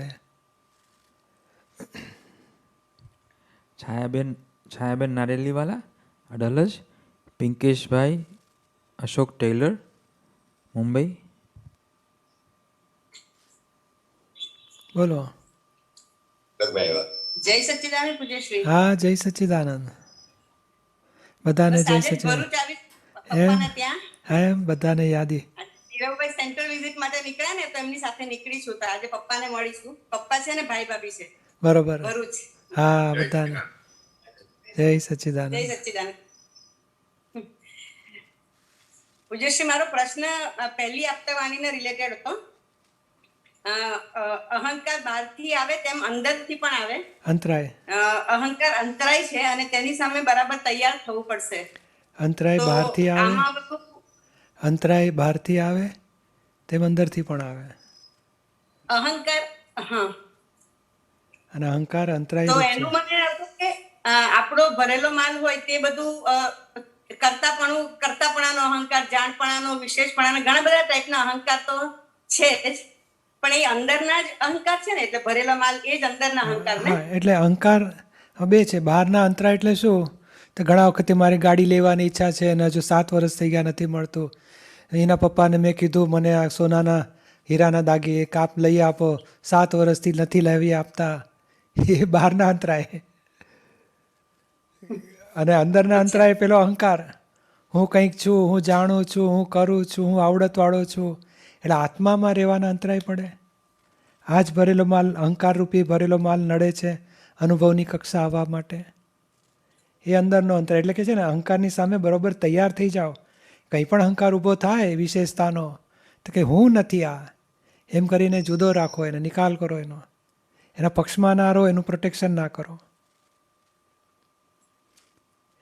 પડે. છાયાબેન નારેલીવાલા અડલજ, પિંકેશભાઈ અશોક ટેલર મુંબઈ. બોલો. જય સચ્ચિદાનંદ પૂજ્યશ્રી. હા, જય સચ્ચિદાનંદ. બધાને જય સચ્ચિદાનંદ. એમ બધાને યાદી. નીરવભાઈ સેન્ટ્રલ વિઝિટ માટે નીકળ્યા ને તો એમની સાથે નીકળી છું. તો આજે પપ્પાને મળીશું. પપ્પા છે ને ભાઈ ભાભી છે. બરોબર. ભરૂચ. હા, બધાને જય સચ્ચિદાનંદ. જય સચ્ચિદાનંદ. પૂજ્યશ્રી, મારો પ્રશ્ન પહેલી આપતાવાણીને રિલેટેડ હતો. અહંકાર બહારથી આવે તેમ અંદરથી પણ આવે. અંતરાય. અહંકાર અંતરાય છે અને તેની સામે બરાબર તૈયાર થવું પડશે. અંતરાય બહારથી આવે, અંતરાય બહારથી આવે તેમ અંદરથી પણ આવે. અહંકાર, હા. અને અહંકાર અંતરાય તો રૂપ છે. એનું મને હતું કે આપણો ભરેલો માલ હોય તે બધું કરતાપણાનો અહંકાર, જાણપણાનો, વિશેષપણાનો, ઘણા બધા ટાઈપના અહંકાર તો છે જ, પણ એ અંદરના જ અહંકાર છે ને, એટલે ભરેલો માલ એ જ અંદરના અહંકાર ને. હા, એટલે અહંકાર બે છે. બહારના અંતરાય એટલે શું? તો ઘણા વખતે મારી ગાડી લેવાની ઈચ્છા છે અને હજુ 7 વર્ષ થઈ ગયા નથી મળતું. એના પપ્પાને મેં કીધું મને આ સોનાના હીરાના દાગી એક આપ લઈ આપો, 7 વર્ષથી નથી લાવી આપતા. એ બહારના અંતરાય. અને અંદરના અંતરાય પેલો અહંકાર. હું કંઈક છું, હું જાણું છું, હું કરું છું, હું આવડતવાળો છું. એટલે આત્મામાં રહેવાના અંતરાય પડે. આ જ ભરેલો માલ, અહંકાર રૂપી ભરેલો માલ નડે છે અનુભવની કક્ષા આવવા માટે. એ અંદરનો અંતર. એટલે કે છે ને, અહંકારની સામે બરોબર તૈયાર થઈ જાઓ. કંઈ પણ અહંકાર ઊભો થાય વિશેષતાનો, તો કે હું નથી આ, એમ કરીને જુદો રાખો, એને નિકાલ કરો, એના પક્ષમાં ના રહો, એનું પ્રોટેક્શન ના કરો.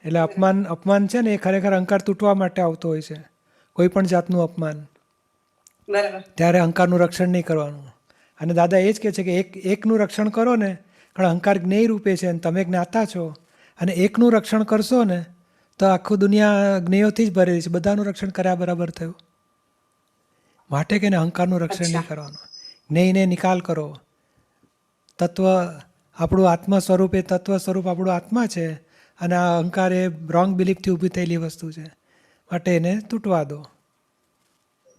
એટલે અપમાન છે ને, એ ખરેખર અહંકાર તૂટવા માટે આવતો હોય છે. કોઈ પણ જાતનું અપમાન, ત્યારે અહંકારનું રક્ષણ નહીં કરવાનું. અને દાદા એ જ કહે છે કે એકનું રક્ષણ કરો ને, કારણ અહંકાર જ્ઞેય રૂપે છે અને તમે જ્ઞાતા છો. અને એકનું રક્ષણ કરશો ને તો આખું દુનિયા જ્ઞેયોથી જ ભરેલી છે. બધાનું રક્ષણ કર્યા બરાબર થયું. માટે કે અહંકારનું રક્ષણ નહીં કરવાનું. જ્ઞેયને નિકાલ કરો. તત્વ આપણું આત્મ સ્વરૂપ, એ તત્વ સ્વરૂપ આપણું આત્મા છે. અને આ અહંકાર એ રોંગ બિલીફથી ઊભી થયેલી વસ્તુ છે. માટે એને તૂટવા દો,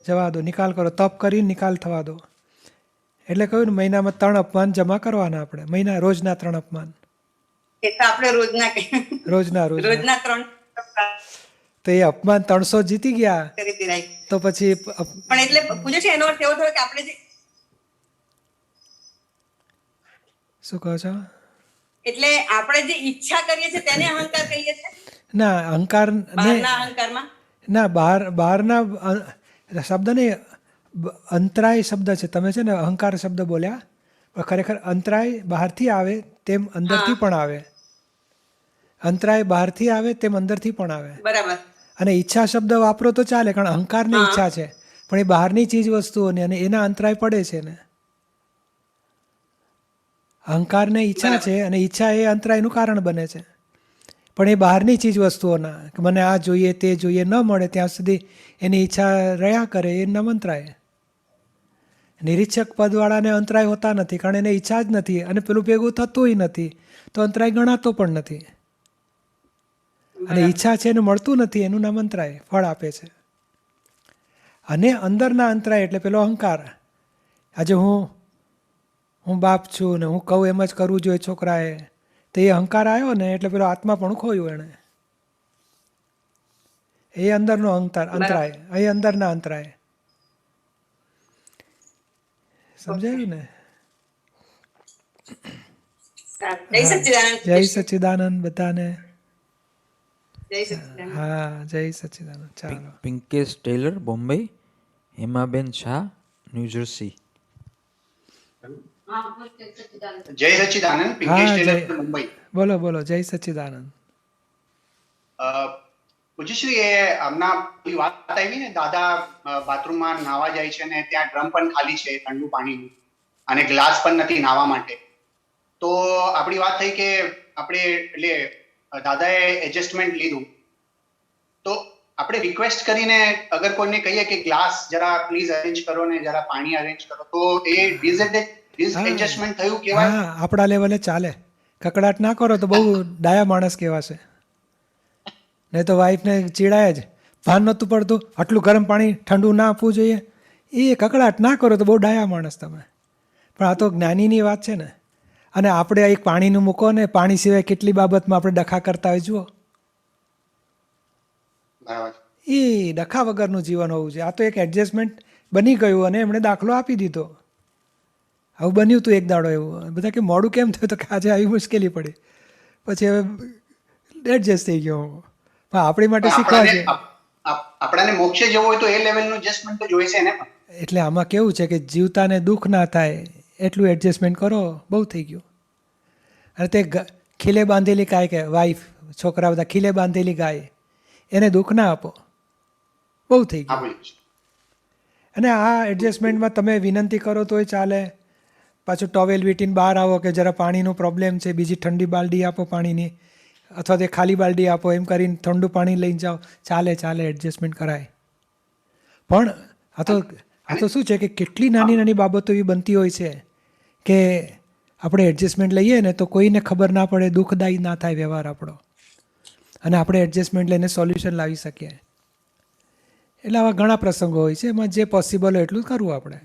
જવા દો, નિકાલ કરો. તપ કરીને નિકાલ થવા દો. એટલે કહ્યું ને, મહિનામાં 3 અપમાન જમા કરવાના આપણે. રોજના 3 અપમાન. આપણે રોજના 3. તો એ અપમાન 300 જીતી ગયા તો પછી પણ એટલે પૂછે છે, એનો અર્થ એવો થયો કે આપણે જે શું કહો છો? એટલે આપણે જે ઈચ્છા કરીએ છીએ તેને અહંકાર કહીએ છીએ. ના, અહંકાર અહંકારમાં ના, બહારના શબ્દ નહીં, અંતરાય શબ્દ છે. તમે છે ને અહંકાર શબ્દ બોલ્યા, પણ ખરેખર અંતરાય બહારથી આવે તેમ અંદરથી પણ આવે. અંતરાય બહારથી આવે તેમ અંદરથી પણ આવે. બરાબર. અને ઈચ્છા શબ્દ વાપરો તો ચાલે, કારણ અહંકારને ઈચ્છા છે, પણ એ બહારની ચીજ વસ્તુઓને અને એના અંતરાય પડે છે ને. અહંકારને ઈચ્છા છે અને ઈચ્છા એ અંતરાયનું કારણ બને છે. પણ એ બહારની ચીજ વસ્તુઓના, કે મને આ જોઈએ તે જોઈએ, ન મળે ત્યાં સુધી એની ઈચ્છા રહ્યા કરે, એ અંતરાય. નિરીક્ષક પદવાળાને અંતરાય હોતા નથી, કારણ એને ઈચ્છા જ નથી અને પેલું ભેગું થતુંય નથી, તો અંતરાય ગણાતો પણ નથી. અને ઈચ્છા છે એને મળતું નથી, એનું નામ અંતરાય, ફળ આપે છે. અને અંદરના અંતરાય એટલે પેલો અહંકાર. આજે હું બાપ છું ને હું કહું એમ જ કરવું જોઈએ છોકરાએ, તો એ અહંકાર આવ્યો ને એટલે પેલો આત્મા પણ ખોયું એને. એ અંદરનો અંતરાય, એ અંદરના અંતરાય. સમજાયું ને? જય સચ્ચિદાનંદ બધાને. હા, જય સચ્ચિદાનંદ. ચાલો. પિંકેશ ટેલર બોમ્બે, હેમાબેન શાહ ન્યૂજર્સી. જય સચ્ચિદાનંદ. પિંકેશ ટેલર મુંબઈ. બોલો બોલો. જય સચ્ચિદાનંદ. પૂજ્યશ્રી, એ હમણાં વાત આવી ને, દાદા બાથરૂમમાં નાવા જાય છે ને ત્યાં ડ્રમ પણ ખાલી છે ઠંડુ પાણીનું, અને ગ્લાસ પણ નથી નાવા માટે. તો આપણી વાત થઈ કે આપણે એટલે દાદાએ એડજસ્ટમેન્ટ લીધું, તો આપણે રિક્વેસ્ટ કરીને અગર કોઈને કહીએ કે ગ્લાસ જરા પ્લીઝ અરેન્જ કરો ને જરા પાણી અરેન્જ કરો, તો એ એડજસ્ટમેન્ટ થયું કેવાય. હા, આપણા લેવલે ચાલે. કકડાટ ના કરો તો બહુ ડાયા માણસ કહેવાશે. નહીં તો વાઈફને ચીડાય જ, ભાન નહોતું પડતું, આટલું ગરમ પાણી ઠંડુ ના આપવું જોઈએ. એ કકડાટ ના કરો તો બહુ ડાયા માણસ તમે. પણ આ તો જ્ઞાનીની વાત છે ને. અને આપણે એક પાણીનું મૂકો ને, પાણી સિવાય કેટલી બાબતમાં આપણે ડખા કરતા હોય જુઓ. બરાબર. એ ડખા વગરનું જીવન હોવું જોઈએ. આ તો એક એડજસ્ટમેન્ટ બની ગયું અને એમણે દાખલો આપી દીધો. આવું બન્યું હતું એક દાડો એવું. બધા કે મોડું કેમ થયું, તો કે આજે આવી મુશ્કેલી પડી, પછી હવે એડજસ્ટ થઈ ગયો. પણ આપણી માટે શીખવા છે. આપણાને મોક્ષે જવું હોય તો એ લેવલનું એડજસ્ટમેન્ટ તો જોઈશે ને. એટલે આમાં કેવું છે કે જીવતાને દુઃખ ના થાય એટલું એડજસ્ટમેન્ટ કરો, બહુ થઈ ગયું. અને તે ખીલે બાંધેલી ગાય કે વાઈફ, છોકરા બધા ખીલે બાંધેલી ગાય, એને દુઃખ ના આપો, બહુ થઈ ગયું. અને આ એડજસ્ટમેન્ટમાં તમે વિનંતી કરો તોય ચાલે, પાછું ટોવેલ વીટીને બહાર આવો કે જરા પાણીનો પ્રોબ્લેમ છે, બીજી ઠંડી બાલડી આપો પાણીની, અથવા તે ખાલી બાલડી આપો, એમ કરીને ઠંડુ પાણી લઈને જાઓ, ચાલે ચાલે, એડજસ્ટમેન્ટ કરાય. પણ આ તો શું છે કે કેટલી નાની નાની બાબતો એવી બનતી હોય છે કે આપણે એડજસ્ટમેન્ટ લઈએ ને તો કોઈને ખબર ના પડે, દુઃખદાયી ના થાય વ્યવહાર આપણો, અને આપણે એડજસ્ટમેન્ટ લઈને સોલ્યુશન લાવી શકીએ. એટલે આવા ઘણા પ્રસંગો હોય છે, એમાં જે પોસિબલ હોય એટલું કરવું આપણે.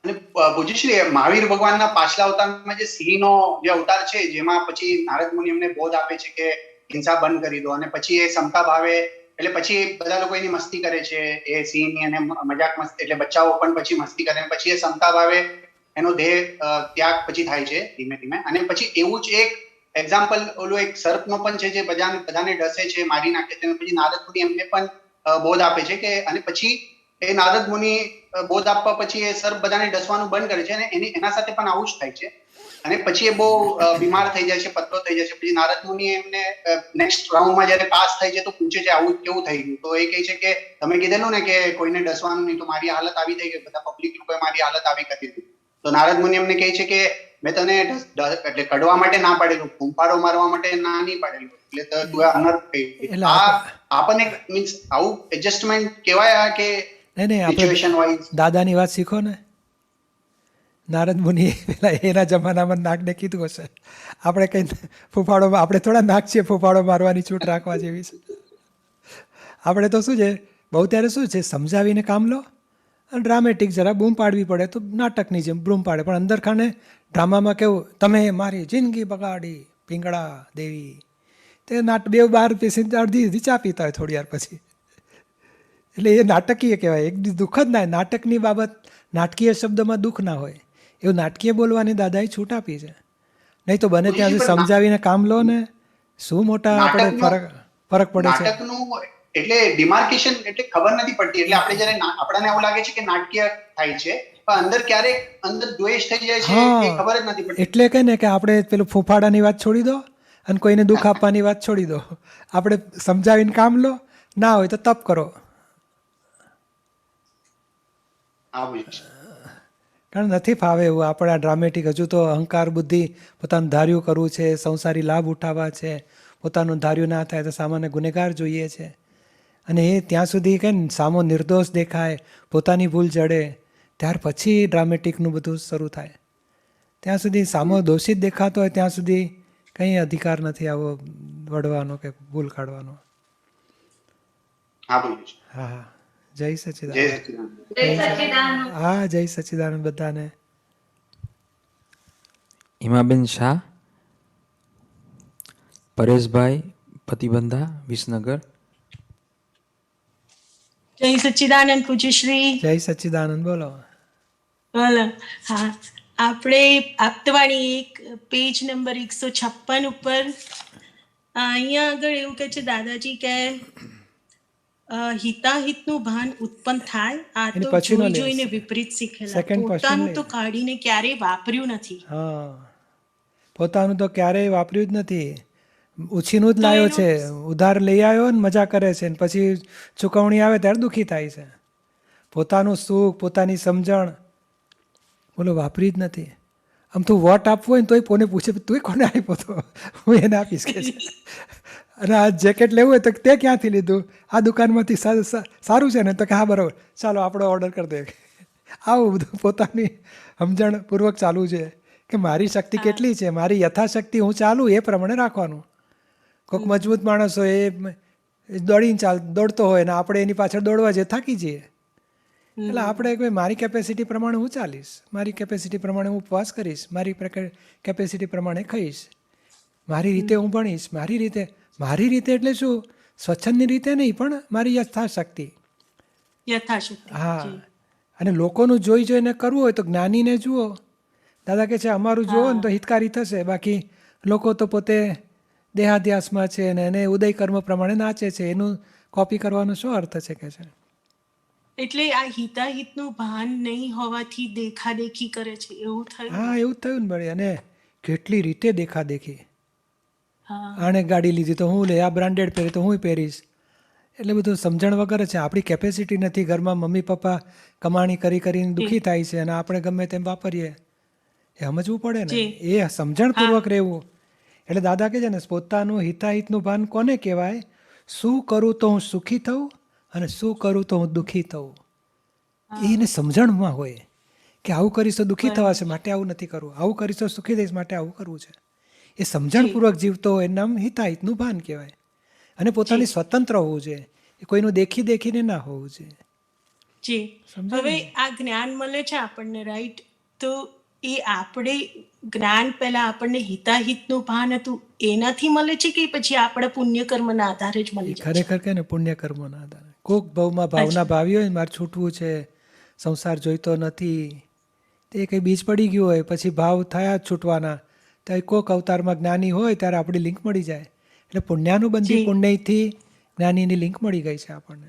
અને પૂજ્યશ્રી, મહાવીર ભગવાનના પાછલા અવતારમાં જે સિંહનો જે અવતાર છે, જેમાં પછી નારદ મુનિ એમને બોધ આપે છે કે હિંસા બંધ કરી દો, અને પછી એ સમતા ભાવે, એટલે પછી બધા લોકો એની મસ્તી કરે છે એ સિંહની, અને મજાક મસ્તી, એટલે બચ્ચાઓ પણ પછી મસ્તી કરે, પછી એ સમતા ભાવે એનો દેહ ત્યાગ પછી થાય છે ધીમે ધીમે. અને પછી એવું જ એક એક્ઝામ્પલ ઓલું એક સર્પનો પણ છે જે બધાને ડસે છે, મારી નાખે છે, પછી નારદ મુનિ એમને પણ બોધ આપે છે કે, અને પછી એ નારદ મુનિ બોધ આપવા પછી એ સર્પ બધાને ડસવાનું બંધ કરે છે, અને એના સાથે પણ આવું જ થાય છે. અને પછી એ બહુ બીમાર થઈ જાય છે, પતલો થઈ જાય છે. પછી નારદ મુનિ એમને નેક્સ્ટ રાઉન્ડમાં જયારે પાસ થાય છે તો પૂછે છે આવું કેવું થઈ ગયું, તો એ કહે છે કે તમે કીધેલું ને કે કોઈને ડસવાનું નહીં, તો મારી હાલત આવી થઈ ગઈ, બધા પબ્લિક લોકોએ મારી હાલત આવી કરી દીધી. તો નારદ મુનિ એમને કહે છે કે મેં તને એટલે કડવા માટે ના પાડેલું, ફૂંફાડો મારવા માટે ના નહીં પાડેલું, એટલે તું અનર્થ થઈ. આ પણ એક મીન્સ આવું એડજસ્ટમેન્ટ કહેવાય કે નહીં, આપણે દાદાની વાત શીખો ને. નારદ મુનિએ પેલા એના જમાનામાં નાકને કીધું હશે, આપણે કંઈ ફૂફાડો, આપણે થોડા નાક છીએ ફૂફાડો મારવાની છૂટ રાખવા જેવી છે. આપણે તો શું છે, બહુ ત્યારે શું છે, સમજાવીને કામ લો, અને ડ્રામેટિક જરા બૂમ પાડવી પડે તો નાટકની જેમ બૂમ પાડે, પણ અંદર ખાને ડ્રામામાં કેવું, તમે મારી જિંદગી બગાડી પીંગળા દેવી, તે બે બાર પેસી અડધી ચા પીતા હોય થોડી વાર પછી. એટલે એ નાટકીય કહેવાય, એક દુઃખ જ ના. નાટકની બાબત, નાટકીય શબ્દમાં દુઃખ ના હોય, એવું નાટકીય બોલવાની દાદાએ છૂટ આપી છે. નહીં તો બને ત્યાં સુધી સમજાવીને કામ લો ને, શું મોટા આપણે ફરક પડે છે. એટલે ડિમાર્કેશન એટલે ખબર નથી પડતી, એટલે આપણે જયારે આપણને એવું લાગે છે કે નાટકીય થાય છે, પણ અંદર ક્યારેક અંદર દ્વેષ થઈ જાય છે એ ખબર જ નથી પડતી. એટલે કે ને કે આપણે પેલું ફૂફાડાની વાત છોડી દો અને કોઈને દુઃખ આપવાની વાત છોડી દો. આપણે સમજાવીને કામ લો, ના હોય તો તપ કરો. કારણ નથી ફાવે એવું આપણે આ ડ્રામેટિક. હજુ તો અહંકાર બુદ્ધિ પોતાનું ધાર્યું કરવું છે, સંસારી લાભ ઉઠાવવા છે, પોતાનું ધાર્યું ના થાય તો સામાન્ય ગુનેગાર જોઈએ છે. અને એ ત્યાં સુધી કે સામો નિર્દોષ દેખાય, પોતાની ભૂલ જડે, ત્યાર પછી ડ્રામેટિકનું બધું શરૂ થાય. ત્યાં સુધી સામો દોષિત દેખાતો હોય ત્યાં સુધી કંઈ અધિકાર નથી આવો વળવાનો કે ભૂલ કાઢવાનો. હા, જય સચ્ચિદાનંદ. હા, જય સચ્ચિદાનંદ બધાને. હિમાબેન શાહ, પરેશભાઈ પતિબંધા, વિસનગર. જય સચ્ચિદાનંદ પૂજ્યશ્રી. જય સચ્ચિદાનંદ. બોલો. હા, આપણે આપતવાણી એક પેજ નંબર 156 ઉપર અહીંયા આગળ એવું કહે છે દાદાજી કે હિતાહિતનું ભાન ઉત્પન્ન થાય, આ તો જોઈને વિપરીત શીખેલા, પોતાનું તો કાઢીને ક્યારેય વાપર્યું નથી. હા, પોતાનું તો ક્યારેય વાપર્યું જ નથી, ઉછીનું જ લાવ્યો છે, ઉધાર લઈ આવ્યો ને મજા કરે છે, ને પછી ચૂકવણી આવે ત્યારે દુઃખી થાય છે. પોતાનું સુખ, પોતાની સમજણ બોલો વાપરી જ નથી. આમ તું વોટ આપવું હોય ને તોય કોને પૂછે તું કોને આપ્યો તો, હું એને આપીશ કે છે. અને આ જેકેટ લેવું હોય તો તે ક્યાંથી લીધું, આ દુકાનમાંથી સારું છે ને, તો કે હા બરાબર, ચાલો આપણો ઓર્ડર કરી દે. આવું બધું પોતાની સમજણ પૂર્વક ચાલવું છે કે મારી શક્તિ કેટલી છે, મારી યથાશક્તિ હું ચાલું એ પ્રમાણે રાખવાનું. કોઈક મજબૂત માણસ હોય એ દોડતો હોય ને આપણે એની પાછળ દોડવા જઈએ થાકી જઈએ. એટલે આપણે કે મારી કેપેસિટી પ્રમાણે હું ચાલીશ, મારી કેપેસિટી પ્રમાણે હું ઉપવાસ કરીશ, મારી કેપેસિટી પ્રમાણે ખાઈશ, મારી રીતે હું ભણીશ, મારી રીતે એટલે શું, સ્વચ્છંદની રીતે નહીં પણ મારી યથાશક્તિ. યથાશક્તિ. હા, અને લોકોનું જોઈ જોઈને કરવું હોય તો જ્ઞાનીને જુઓ. દાદા કહે છે અમારું જુઓ ને તો હિતકારી થશે, બાકી લોકો તો પોતે દેહાધ્યાસમાં છે ને એને ઉદય કર્મ પ્રમાણે નાચે છે, એનું કોપી કરવાનો શું અર્થ છે કે છે. એટલે આ હિતાહિતનું ભાન નહીં હોવાથી દેખાદેખી કરે છે એવું થયું. હા, એવું જ થયું ને બળી. અને કેટલી રીતે દેખાદેખી, હા આણે ગાડી લીધી તો હું લે, આ બ્રાન્ડેડ પહેરી તો હું પહેરીશ, એટલે બધું સમજણ વગર છે. આપણી કેપેસિટી નથી, ઘરમાં મમ્મી પપ્પા કમાણી કરીને દુઃખી થાય છે અને આપણે ગમે તેમ વાપરીએ, એ સમજવું પડે ને, એ સમજણપૂર્વક રહેવું. એટલે દાદા કહે છે ને પોતાનું હિતાહિતનું ભાન કોને કહેવાય, શું કરું તો હું સુખી થઉં અને શું કરું તો હું દુઃખી થઉં. એને સમજણમાં હોય કે આવું કરીશ તો દુઃખી થવાશે માટે આવું નથી કરવું, આવું કરીશ તો સુખી થઈશ માટે આવું કરવું છે. એ સમજણપૂર્વક જીવતો હોય નામ હિતાહિતનું ભાન કહેવાય. અને પોતાની સ્વતંત્ર હોવું જોઈએ, એ કોઈનું દેખીને ના હોવું જોઈએ. જી. હવે આ જ્ઞાન મળે છે આપણને, રાઈટ? તો એ આપણે જ્ઞાન પહેલા આપણને હિતાહિતનું ભાન હતું એનાથી મળે છે કે પછી આપણા પુણ્યકર્મના આધારે જ મળે છે? ખરેખર કે ને પુણ્યકર્મોના આધારે. કોક ભાવમાં ભાવના ભાવી હોય મારે છૂટવું છે, સંસાર જોઈતો નથી, તે કંઈ બીજ પડી ગયું હોય, પછી ભાવ થયા જ છૂટવાના, ત્યારે કોક અવતારમાં જ્ઞાની હોય ત્યારે આપણી લિંક મળી જાય. એટલે પુણ્યાનુબંધી પુણ્યથી જ્ઞાનીની લિંક મળી ગઈ છે આપણને.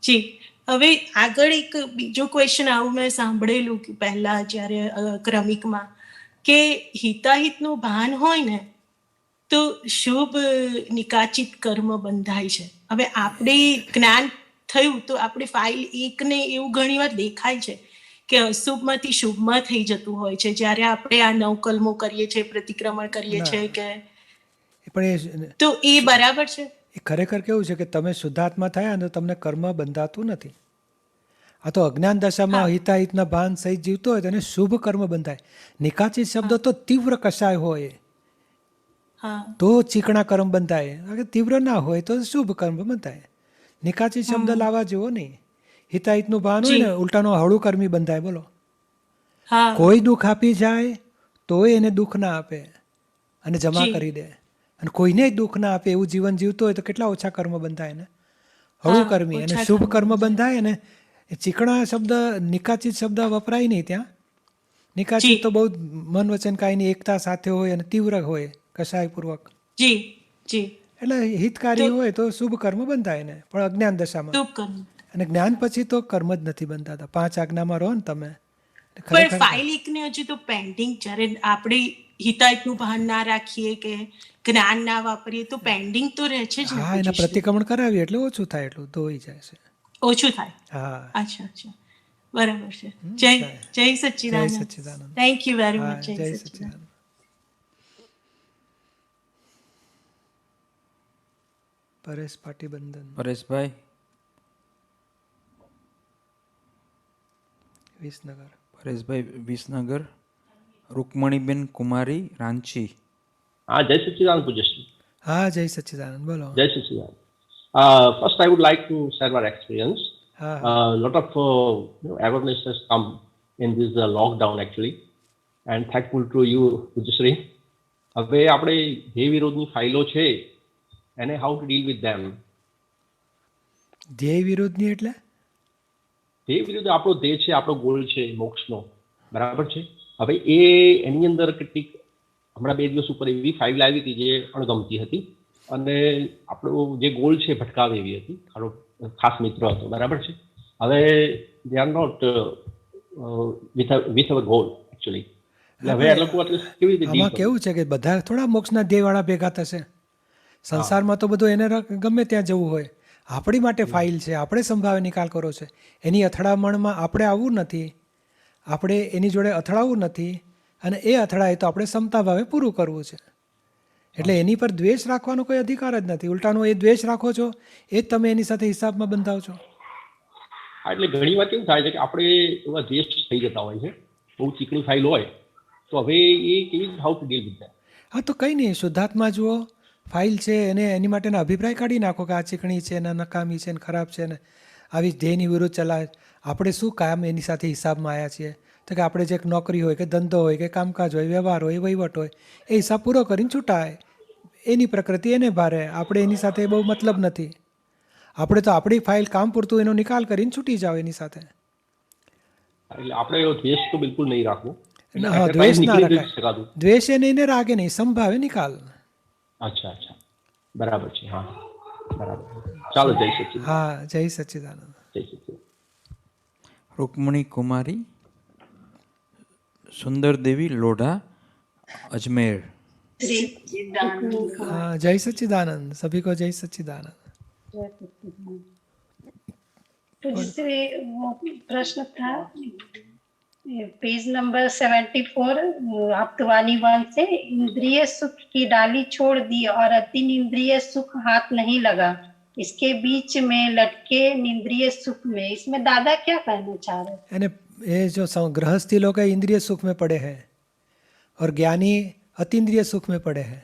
જી. હવે આગળ એક બીજો ક્વેશ્ચન આવું મેં સાંભળેલું કે પહેલા જ્યારે ક્રમિકમાં કે હિતાહિતનું ભાન હોય ને તો શુભ નિકાચિત કર્મ બંધાય છે. હવે આપણે જ્ઞાન થયું તો આપણે ફાઇલ એકને એવું ઘણીવાર દેખાય છે કે અશુભમાંથી શુભમાં થઈ જતું હોય છે જ્યારે આપણે આ નવકલ્મો કરીએ છીએ, પ્રતિક્રમણ કરીએ છીએ કે પણ તો એ બરાબર છે? એ ખરેખર કેવું છે કે તમે શુદ્ધાત્મા થયા તો તમને કર્મ બંધાતું નથી. આ તો અજ્ઞાન દશામાં હિતાહિતના ભાન સહિત જીવતો હોય તો એને શુભ કર્મ બંધાય. નિકાચિત શબ્દ તો તીવ્ર કશાય હોય તો ચીકણા કર્મ બંધાય, તીવ્ર ના હોય તો શુભ કર્મ બંધાય. નિકાચિત શબ્દ લાવવા જેવો નહીં. હિતાહિતનું ભાન હોય ને ઉલટાનો હળું કર્મી બંધાય. બોલો, કોઈ દુઃખ આપી જાય તોય એને દુઃખ ના આપે અને જમા કરી દે, અને કોઈને દુઃખ ના આપે એવું જીવન જીવતો હોય તો કેટલા ઓછા કર્મ બંધાય ને, હળું કર્મી. અને શુભ કર્મ બંધાય ને એ ચીકણા શબ્દ, નિકાચિત શબ્દ વપરાય નહીં ત્યાં. નિકાચિત તો બહુ મન વચન કાયની એકતા સાથે હોય અને તીવ્ર હોય કશાયપૂર્વક. જી જી. એટલે હિતકારી હોય તો શુભ કર્મ બંધાય ને, પણ અજ્ઞાન દશામાં. અને જ્ઞાન પછી તો કર્મ જ નથી બંધાતા. 5 આજ્ઞામાં રહો ને તમે. પણ ફાઇલ એકને હજી તો પેન્ડિંગ, જ્યારે આપણે હિતાહિતનું ભાન ના રાખીએ કે જ્ઞાન ના વાપરીએ તો પેન્ડિંગ તો રહે છે જ. હા, એના પ્રતિક્રમણ કરાવીએ એટલે ઓછું થાય, એટલું ધોઈ જાય છે. ઓછું થાય. હા, અચ્છા અચ્છા, બરાબર છે. જય Sachchidanand. Thank you very much. જય સચ્ચિદાનંદ. પરેશ પાટીબંધન. પરેશભાઈ વિસનગર. પરેશભાઈ વિસનગર. રૂકમણીબેન કુમારી રાંચી. હા, જય સચ્ચિદાનંદ પૂજ્યશ્રી. હા, જય સચ્ચિદાનંદ. બોલો. જય સચ્ચિદાનંદ. First, I would like to share my experience. Lot of awareness has come in this lockdown actually, and thankful to you, Pujyashree. હવે આપણે ધ્યેય વિરોધની ફાઇલો છે એને how to deal with them. ધ્યેય વિરોધની એટલે ધ્યેય વિરુદ્ધ આપણો ધ્યેય છે, આપણો ગોલ છે મોક્ષનો, બરાબર છે. હવે એની અંદર કેટલીક હમણાં 2 દિવસ ઉપર એવી ફાઇલ આવી હતી જે અણગમતી હતી અને આપણો જે ગોલ છે ભટકાવે એવી હતી. મારો ખાસ મિત્ર હતો, બરાબર છે. હવે they are not with our goal actually. હવે એ લોકો કેવી રીતે આમાં કેવું છે કે બધા થોડા મોક્ષના ધ્યેયવાળા ભેગા થશે. સંસારમાં તો બધું એને ગમે ત્યાં જવું હોય. આપણી માટે ફાઇલ છે, આપણે સંભાવે નિકાલ કરો છે. એની અથડામણમાં આપણે આવવું નથી, આપણે એની જોડે અથડાવવું નથી, અને એ અથડાય તો આપણે ક્ષમતા ભાવે પૂરું કરવું છે. એટલે એની પર દ્વેષ રાખવાનો કોઈ અધિકાર જ નથી. ઉલટાનો એ દ્વેષ રાખો છો એ જ તમે એની સાથે હિસાબમાં બંધાવ છો. હા, એટલે ઘણી વાર કેવું થાય છે કે આપણે એવા દ્વેષ થઈ જતા હોય છે, બહુ ચીકણી ફાઇલ હોય તો હવે એ કેવી how to deal with that? હા તો કંઈ નહીં, શુદ્ધાત્મા જુઓ, ફાઇલ છે એને એની માટેના અભિપ્રાય કાઢી નાખો કે આ ચીકણી છે ને નકામી છે ને ખરાબ છે ને આવી ધ્યેયની વિરુદ્ધ ચલાવે. આપણે શું કામ એની સાથે હિસાબમાં આવ્યા છીએ? તો કે આપણે જે એક નોકરી હોય કે ધંધો હોય કે કામકાજ હોય, વ્યવહાર હોય, વહીવટ હોય, એ હિસાબ પૂરો કરીને છૂટાય. એની પ્રકૃતિ એને ભારે, આપણે એની સાથે બહુ મતલબ નથી. આપણે તો આપણી ફાઇલ કામ પૂરતું એનો નિકાલ કરીને છૂટી જાઓ એની સાથે. એટલે આપણે એવો દ્વેષ તો બિલકુલ નહીં રાખવો. એટલે હા, at a time દ્વેષ ના નીકળી નથી રખાય. શકાતું. દ્વેષ એને એને રાગે નહીં, સંભાવે નિકાલ. અચ્છા, બરાબર છે. હા, બરાબર. ચાલો, જય સચિદાનંદ. હા, જય સચ્ચિદાનંદ. જય સચિદાનંદ. रुक्मणी कुमारी सुंदर देवी लोढ़ा अजमेर। हाँ, जय सच्चिदानंद, सभी को जय सच्चिदानंद। तो जिससे वो प्रश्न था पेज नंबर 74 आप्तवाणी 1 से, इंद्रिय सुख की डाली छोड़ दी और अति इंद्रिय सुख हाथ नहीं लगा, इसके बीच में लटके इंद्रिय सुख में, इसमें दादा क्या कहना चाह रहे हैं? यानी ये जो गृहस्थी लोग है इंद्रिय सुख में पड़े हैं और ज्ञानी अतीन्द्रिय सुख में पड़े हैं,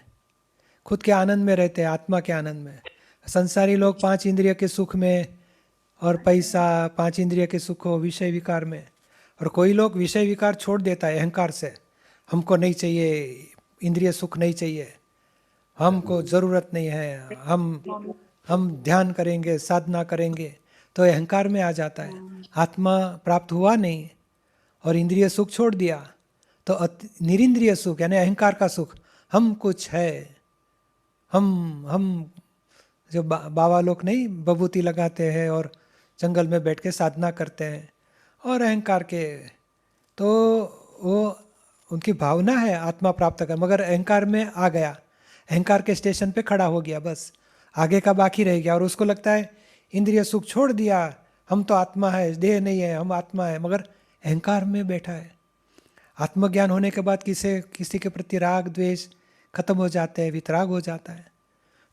खुद के आनंद में रहते हैं, आत्मा के आनंद में। संसारी लोग 5 इंद्रिय के सुख में और पैसा, 5 इंद्रिय के सुख हो, विषय विकार में। और कोई लोग विषय विकार छोड़ देता है अहंकार से, हमको नहीं चाहिए, इंद्रिय सुख नहीं चाहिए, हमको ज़रूरत नहीं है, हम ध्यान करेंगे, साधना करेंगे, तो अहंकार में आ जाता है। आत्मा प्राप्त हुआ नहीं और इंद्रिय सुख छोड़ दिया तो निरिंद्रिय सुख यानी अहंकार का सुख, हम कुछ है, हम जो बाबा लोग नहीं बबूती लगाते हैं और जंगल में बैठ के साधना करते हैं और अहंकार के, तो वो उनकी भावना है आत्मा प्राप्त कर, मगर अहंकार में आ गया, अहंकार के स्टेशन पे खड़ा हो गया, बस आगे का बाकी रह गया और उसको लगता है इंद्रिय सुख छोड़ दिया, हम तो आत्मा है, देह नहीं है, हम आत्मा है, मगर अहंकार में बैठा है। आत्मज्ञान होने के बाद किसी के प्रति राग द्वेष खत्म हो जाते हैं, वितराग हो जाता है,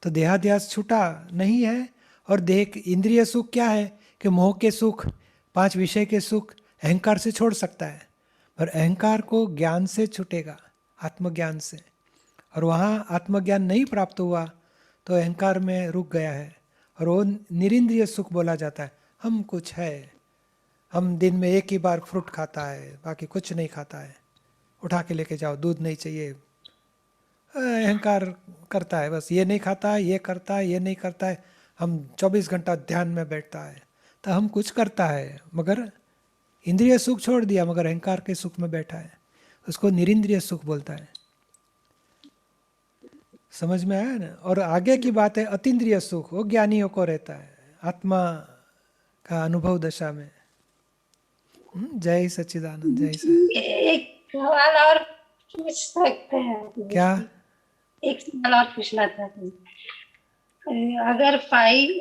तो देहाध्यास छूटा नहीं है। और देह इंद्रिय सुख क्या है कि मोह के सुख, 5 विषय के सुख अहंकार से छोड़ सकता है, पर अहंकार को ज्ञान से छूटेगा, आत्मज्ञान से, और वहाँ आत्मज्ञान नहीं प्राप्त हुआ तो अहंकार में रुक गया है और वो निरिंद्रिय सुख बोला जाता है। हम कुछ है, हम दिन में एक ही बार फ्रूट खाता है, बाकी कुछ नहीं खाता है, उठा के लेके जाओ, दूध नहीं चाहिए, अहंकार करता है, बस ये नहीं खाता है, ये करता है, ये नहीं करता है, हम 24 घंटा ध्यान में बैठता है, तो हम कुछ करता है मगर इंद्रिय सुख छोड़ दिया, मगर अहंकार के सुख में बैठा है, उसको निरिंद्रिय सुख बोलता है। समझ में आया ना? और आगे की बात है अतीन्द्रिय सुख, वो ज्ञानियों को रहता है, आत्मा का अनुभव दशा में। जय सच्चिदानंद, जय सच्चिदानंद। एक सवाल और पूछ सकते हैं क्या? एक सवाल और पूछना था। अगर फाइल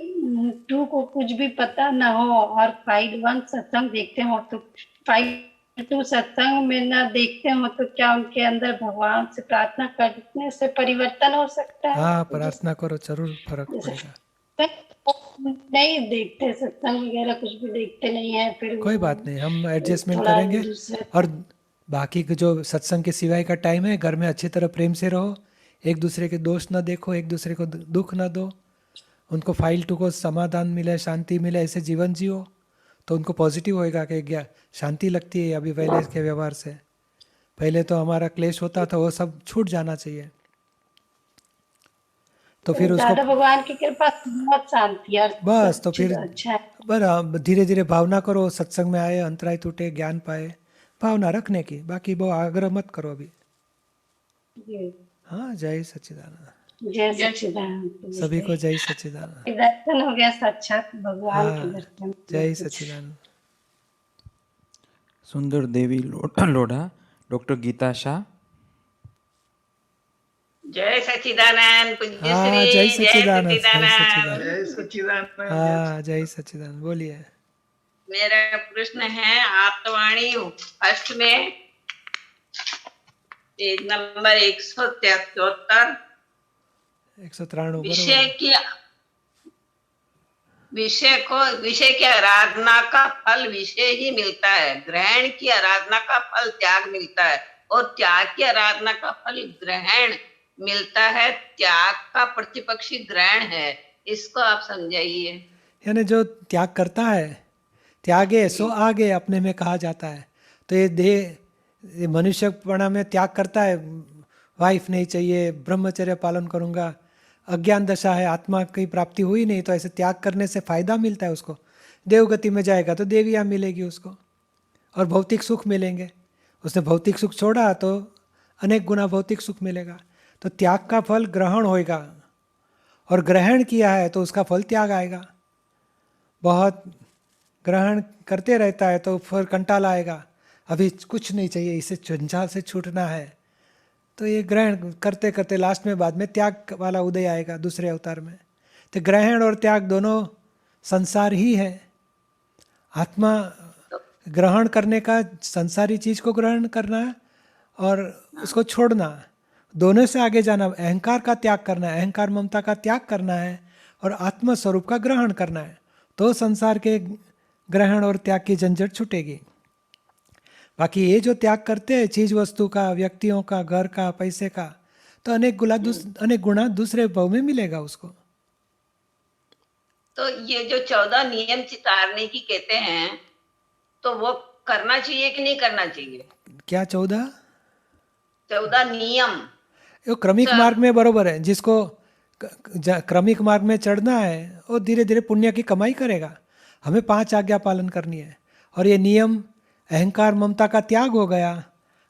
2 को कुछ भी पता न हो और फाइल 1 सत्संग देखते हो, तो फाइल 2 सत्संग में न देखते हो, तो क्या उनके अंदर भगवान से प्रार्थना करने से परिवर्तन हो सकता है? हाँ, प्रार्थना करो, जरूर फर्क पड़ेगा। नहीं देखते सत्संग वगैरह, कुछ भी देखते नहीं है, फिर कोई बात नहीं, हम एडजस्टमेंट करेंगे। और बाकी के जो सत्संग के सिवाय का टाइम है, घर में अच्छी तरह प्रेम से रहो, एक दूसरे के दोष न देखो, एक दूसरे को दुख न दो, उनको फाइल 2 को समाधान मिले, शांति मिले, ऐसे जीवन जियो, तो उनको पॉजिटिव होएगा कि शांति लगती है अभी पहले के व्यवहार से। पहले तो हमारा क्लेश होता था, वो सब छूट जाना चाहिए। तो फिर उसको भगवान की कृपा से बहुत शांति है, बस, तो फिर अच्छा है। बराबर धीरे धीरे भावना करो, सत्संग में आए, अंतराय टूटे, ज्ञान पाए, भावना रखने की, बाकी वो आग्रह मत करो अभी। हाँ, जय सच्चिदानंद, जय सच्चिदानंद, सभी को जय सच्चिदानंद। दर्शन हो गया साक्षात भगवान के हाँ, दर्शन। जय सच्चिदानंद। सुंदर देवी लोढ़ा डॉक्टर गीता शाह। जय सच्चिदानंद, पूज्य हाँ, श्री जय सच्चिदानंद, जय सच्चिदानंद। सच्चिदानंद। हाँ, जय सच्चिदानंद, बोलिए। मेरा प्रश्न है आप्तवाणी फर्स्ट में पेज नंबर 173 193 विषय की विषय की आराधना का फल विषय ही मिलता है, ग्रहण की आराधना का फल त्याग मिलता है, और त्याग की आराधना का फल ग्रहण मिलता है। त्याग का प्रतिपक्षी ग्रहण है, इसको आप समझाइए। यानी जो त्याग करता है, त्यागे सो आगे अपने में कहा जाता है। तो ये देह, ये मनुष्यपणा में त्याग करता है, वाइफ नहीं चाहिए, ब्रह्मचर्य पालन करूंगा, अज्ञान दशा है, आत्मा की प्राप्ति हुई नहीं, तो ऐसे त्याग करने से फायदा मिलता है उसको। देवगति में जाएगा तो देवियाँ मिलेगी उसको और भौतिक सुख मिलेंगे। उसने भौतिक सुख छोड़ा तो अनेक गुना भौतिक सुख मिलेगा। तो त्याग का फल ग्रहण होएगा, और ग्रहण किया है तो उसका फल त्याग आएगा। बहुत ग्रहण करते रहता है तो फिर कंटाला आएगा, अभी कुछ नहीं चाहिए, इसे जंजाल से छूटना है। तो ये ग्रहण करते करते लास्ट में बाद में त्याग वाला उदय आएगा दूसरे अवतार में। तो ग्रहण और त्याग दोनों संसार ही है। आत्मा ग्रहण करने का, संसारी चीज को ग्रहण करना और उसको छोड़ना, दोनों से आगे जाना। अहंकार का त्याग करना है, अहंकार ममता का त्याग करना है, और आत्म स्वरूप का ग्रहण करना है, तो संसार के ग्रहण और त्याग की झंझट छूटेगी। बाकी ये जो त्याग करते हैं चीज वस्तु का, व्यक्तियों का, घर का, पैसे का, तो अनेक गुणा दूसरे भाव में मिलेगा उसको। तो ये जो 14 नियम चितारने की कहते हैं, तो वो करना चाहिए कि नहीं करना चाहिए? क्या 14 नियम ये क्रमिक मार्ग में बरोबर है। जिसको क्रमिक मार्ग में चढ़ना है वो धीरे धीरे पुण्य की कमाई करेगा। हमें 5 आज्ञा पालन करनी है, और ये नियम अहंकार ममता का त्याग हो गया,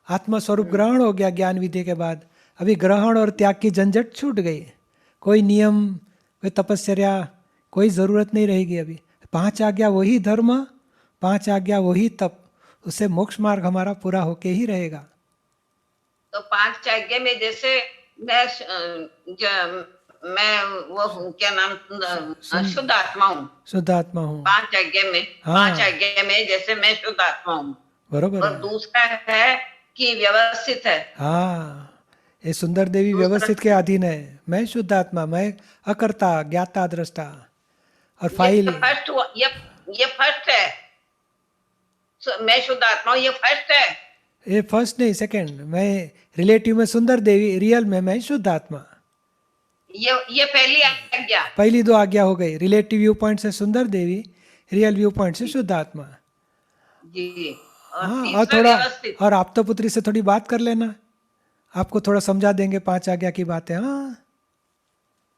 आत्म स्वरूप ग्रहण हो गया ज्ञान विधि के बाद। अभी ग्रहण और त्याग की झंझट छूट गई, कोई नियम, कोई तपस्या, कोई ज़रूरत नहीं रहेगी। अभी 5 आज्ञा वही धर्म, 5 आज्ञा वही तप, उससे मोक्ष मार्ग हमारा पूरा होके ही रहेगा। तो 5 आज्ञा में जैसे मैं वो हूँ, क्या नाम, शुद्ध आत्मा हूँ। शुद्ध आत्मा हूँ। 5 आज्ञा में, हाँ। 5 आज्ञा में जैसे मैं शुद्ध आत्मा हूँ, बरोबर और है। दूसरा है कि व्यवस्थित है। हाँ, ये सुंदर देवी व्यवस्थित के अधीन है। मैं शुद्ध आत्मा, मैं अकर्ता, ज्ञाता, दृष्टा, और फाइल। ये फर्स्ट है। मैं शुद्ध आत्मा हूँ, ये फर्स्ट है। ये फर्स्ट नहीं, सेकंड। मैं रिलेटिव में सुंदर देवी, रियल में मैं शुद्ध आत्मा। ये पहली आज्ञा। पहली 2 आज्ञा हो गई। रिलेटिव व्यू पॉइंट से सुंदर देवी, रियल व्यू पॉइंट से शुद्ध आत्मा। जी। और हाँ, और तीसरा थोड़ा, व्यवस्थित। और आप तो पुत्री से थोड़ी बात कर लेना, आपको थोड़ा समझा देंगे 5 आज्ञा की बातें। हाँ,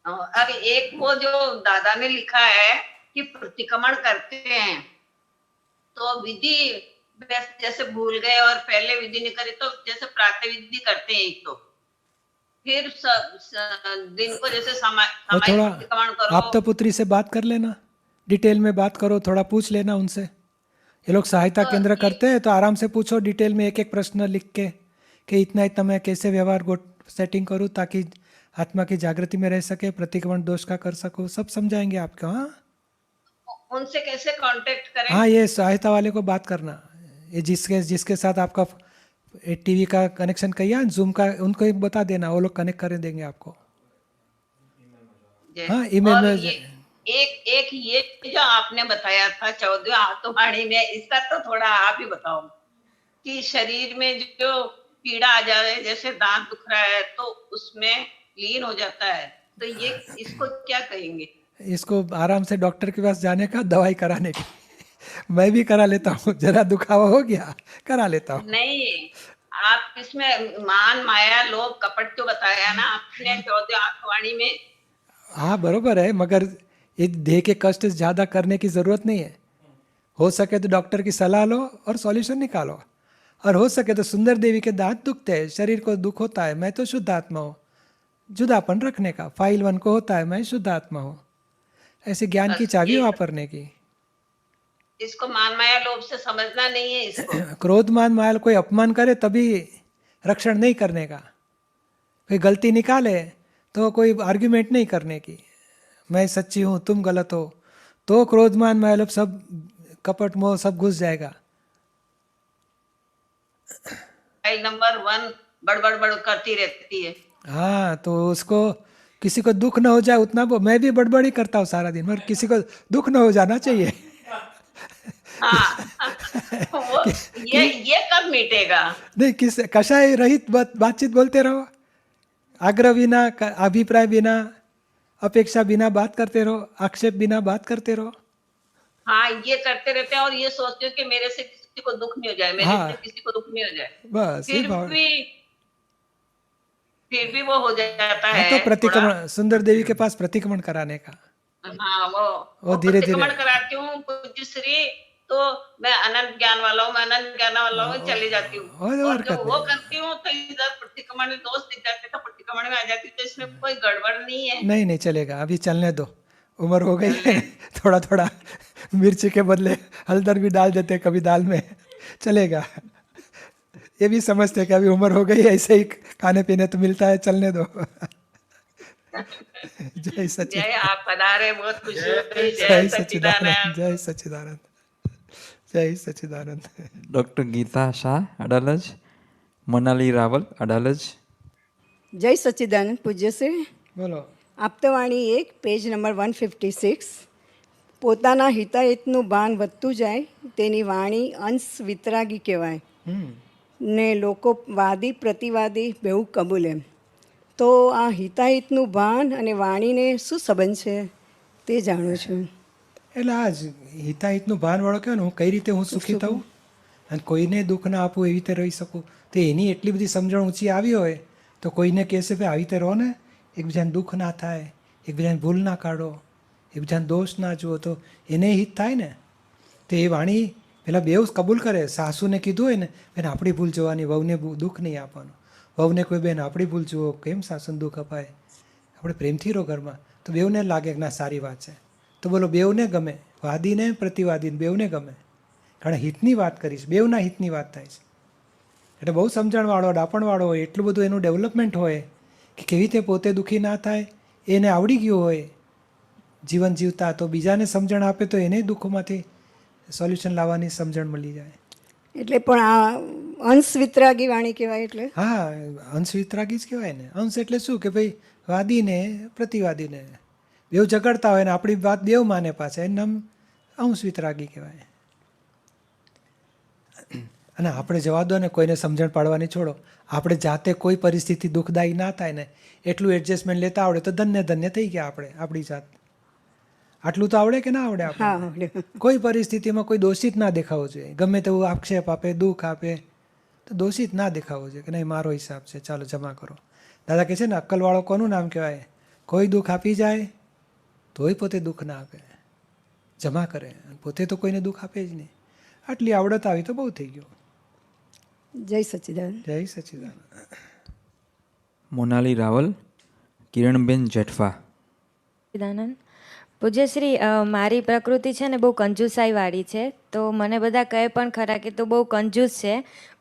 अब एक वो जो दादा ने लिखा है कि प्रतिक्रमण करते हैं तो विधि जैसे भूल गए और पहले विधि नहीं करी, तो जैसे प्रातः विधि करते हैं एक, तो फिर दिन को जैसे और सामायिक थोड़ा प्रतिक्रमण करो। आप तो पुत्री से बात कर लेना, डिटेल में बात करो, थोड़ा पूछ लेना उनसे। ये लोग सहायता तो केंद्र करते हैं, तो आराम से पूछो डिटेल में, एक एक प्रश्न लिख के कि इतना इतना मैं कैसे व्यवहार सेटिंग करूँ ताकि आत्मा की जागृति में रह सके, प्रतिक्रमण दोष का कर सकूँ, सब समझाएंगे आपको। हाँ, उनसे कैसे कांटेक्ट करें? हाँ, ये सहायता वाले को बात करना, ये जिसके साथ आपका टीवी का कनेक्शन किया, जूम का, उनको ही बता देना, वो लोग कनेक्ट कर देंगे आपको। हाँ, ईमेल और में। एक ये जो आपने बताया था 14 आत्मवाणी में, इसका तो थोड़ा आप ही बताओ कि शरीर में जो पीड़ा आ जाए, जैसे दांत दुख रहा है तो उसमें लीन हो जाता है, तो ये इसको क्या कहेंगे? इसको आराम से डॉक्टर के पास जाने का, दवाई कराने की। मैं भी करा लेता हूँ, जरा दुखावा हो गया करा लेता हूँ। नहीं, आप इसमें मान माया लोभ कपट तो बताया ना आपने 14 आत्मवाणी में। हाँ, बरोबर है, मगर ये देह के कष्ट ज़्यादा करने की ज़रूरत नहीं है। हो सके तो डॉक्टर की सलाह लो और सॉल्यूशन निकालो, और हो सके तो सुंदर देवी के दांत दुखते हैं, शरीर को दुख होता है, मैं तो शुद्ध आत्मा हूँ, जुदापन रखने का। फाइल 1 को होता है मैं शुद्ध आत्मा हूँ, ऐसे ज्ञान की चाबी वापरने की। इसको मान माया लोभ से समझना नहीं है इसको। क्रोध मान माया, कोई अपमान करे तभी रक्षण नहीं करने का, कोई गलती निकाले तो कोई आर्ग्यूमेंट नहीं करने की, मैं सच्ची हूँ तुम गलत हो, तो क्रोध मान माया लोभ सब, कपट मोह सब घुस जाएगा। फाइल नंबर 1 बड़बड़ करती रहती है। हाँ, तो उसको किसी को दुख न हो जाए उतना मैं भी बड़बड़ी करता हूँ सारा दिन, मगर किसी को दुख न हो जाना चाहिए। हाँ वो ये कब मिटेगा? नहीं, किस कषाय रहित बातचीत बोलते रहो, आग्रह बिना, अभिप्राय बिना, अपेक्षा बिना बात करते रहो, आक्षेप बिना बात करते रहो। हाँ ये करते रहते हैं और ये सोचते हो कि मेरे से किसी को दुख नहीं हो जाए, मेरे से किसी को दुख नहीं हो जाए, बस ये भाव। फिर भी वो हो जाता हाँ, है तो थोड़ा। प्रतिक्रमण, सुंदर देवी के पास प्रतिक्रमण कराने का। हाँ वो धीरे धीरे प्रतिक्रमण कराती हूँ पूज्य श्री, तो मैं अनंत ज्ञान वाला हूँ, मैं अनंत ज्ञान वाला हूँ, चली जाती हूँ। और जब वो करती हूँ तो इधर प्रतिक्रमण में दोस्त दिख जाते, तो प्रतिक्रमण में आ जाती हूँ, तो इसमें कोई गड़बड़ नहीं है। नहीं चलेगा, अभी चलने दो, उम्र हो गई है। थोड़ा थोड़ा मिर्ची के बदले हल्दर भी डाल देते कभी दाल में, चलेगा। ये भी समझते कि अभी उम्र हो गई, ऐसे ही खाने पीने तो मिलता है, चलने दो। जय सच्चिदानंद। जय आप पधारे, बहुत खुशी हुई। जय सच्चिदानंद, जय सच्चिदानंद, जय सच्चिदानंद। ડૉક્ટર ગીતા શાહ અડાલજ, મનાલી રાવલ અડાલજ. જય સચ્ચિદાનંદ પૂજ્ય શ્રી. બોલો. Aptavani 1 page number 156. પોતાના હિતાહિતનું ભાન વધતું જાય તેની વાણી અંશ વિતરાગી કહેવાય ને લોકો વાદી પ્રતિવાદી બેઉ કબૂલે. તો આ હિતાહિતનું ભાન અને વાણીને શું સંબંધ છે તે જાણું છું. એટલે આ જ હિતાહિતનું ભાનવાળો કહેવાય ને, હું કઈ રીતે હું સુખી થઉં અને કોઈને દુઃખ ના આપું, એવી રીતે રહી શકું. તો એની એટલી બધી સમજણ ઊંચી આવી હોય તો કોઈને કહેશે ભાઈ આવી રીતે રહો ને, એકબીજાને દુઃખ ના થાય, એકબીજાને ભૂલ ના કાઢો, એકબીજાને દોષ ના જુઓ, તો એને હિત થાય ને. તો એ વાણી પેલા બેઉ કબૂલ કરે. સાસુને કીધું હોય ને, બેન આપણી ભૂલ જોવાની, વહુને દુઃખ નહીં આપવાનું. વહુને કોઈ બેન આપણી ભૂલ જુઓ, કેમ સાસુને દુઃખ અપાય, આપણે પ્રેમથી રહો ઘરમાં, તો બેઉને લાગે કે ના સારી વાત છે. તો બોલો બેઉને ગમે, વાદીને પ્રતિવાદીને બેઉને ગમે, કારણ હિતની વાત કરીશ, બેઉના હિતની વાત થાય છે. એટલે બહુ સમજણવાળો, ડાપણવાળો હોય, એટલું બધું એનું ડેવલપમેન્ટ હોય કે કેવી રીતે પોતે દુઃખી ના થાય એને આવડી ગયું હોય જીવન જીવતા, તો બીજાને સમજણ આપે તો એને દુઃખોમાંથી સોલ્યુશન લાવવાની સમજણ મળી જાય. એટલે પણ આ અંશ વિતરાગી વાણી કહેવાય. એટલે હા, અંશ વિતરાગી જ કહેવાય ને. અંશ એટલે શું કે ભાઈ વાદીને પ્રતિવાદીને બેઉ ઝઘડતા હોય ને આપણી વાત બેઉ માને પાછા, એનું નામ અંશ વિતરાગી કહેવાય. અને આપણે જવા દો ને, કોઈને સમજણ પાડવાની છોડો, આપણે જાતે કોઈ પરિસ્થિતિ દુઃખદાયી ના થાય ને એટલું એડજસ્ટમેન્ટ લેતા આવડે તો ધન્ય ધન્ય થઈ ગયા આપણે, આપણી જાત. આટલું તો આવડે કે ના આવડે આપણે? કોઈ પરિસ્થિતિમાં કોઈ દોષિત ના દેખાવો જોઈએ. ગમે તેવું આક્ષેપ આપે, દુઃખ આપે, તો દોષિત ના દેખાવો જોઈએ કે નહીં મારો હિસાબ છે, ચાલો જમા કરો. દાદા કહે છે ને, અક્કલવાળો કોનું નામ કહેવાય? કોઈ દુઃખ આપી જાય તોય પોતે દુઃખ ના આપે, જમા કરે, પોતે તો કોઈને દુઃખ આપે જ નહીં. આટલી આવડત આવી તો બહુ થઈ ગયું. જય સચ્ચિદાનંદ. જય સચ્ચિદાનંદ. મોનાલી રાવલ, કિરણબેન જેઠવા. સચ્ચિદાનંદ પૂજ્યશ્રી, મારી પ્રકૃતિ છે ને બહુ કંજુસાઈવાળી છે. તો મને બધા કહે પણ ખરા કે તું બહુ કંજૂસ છે,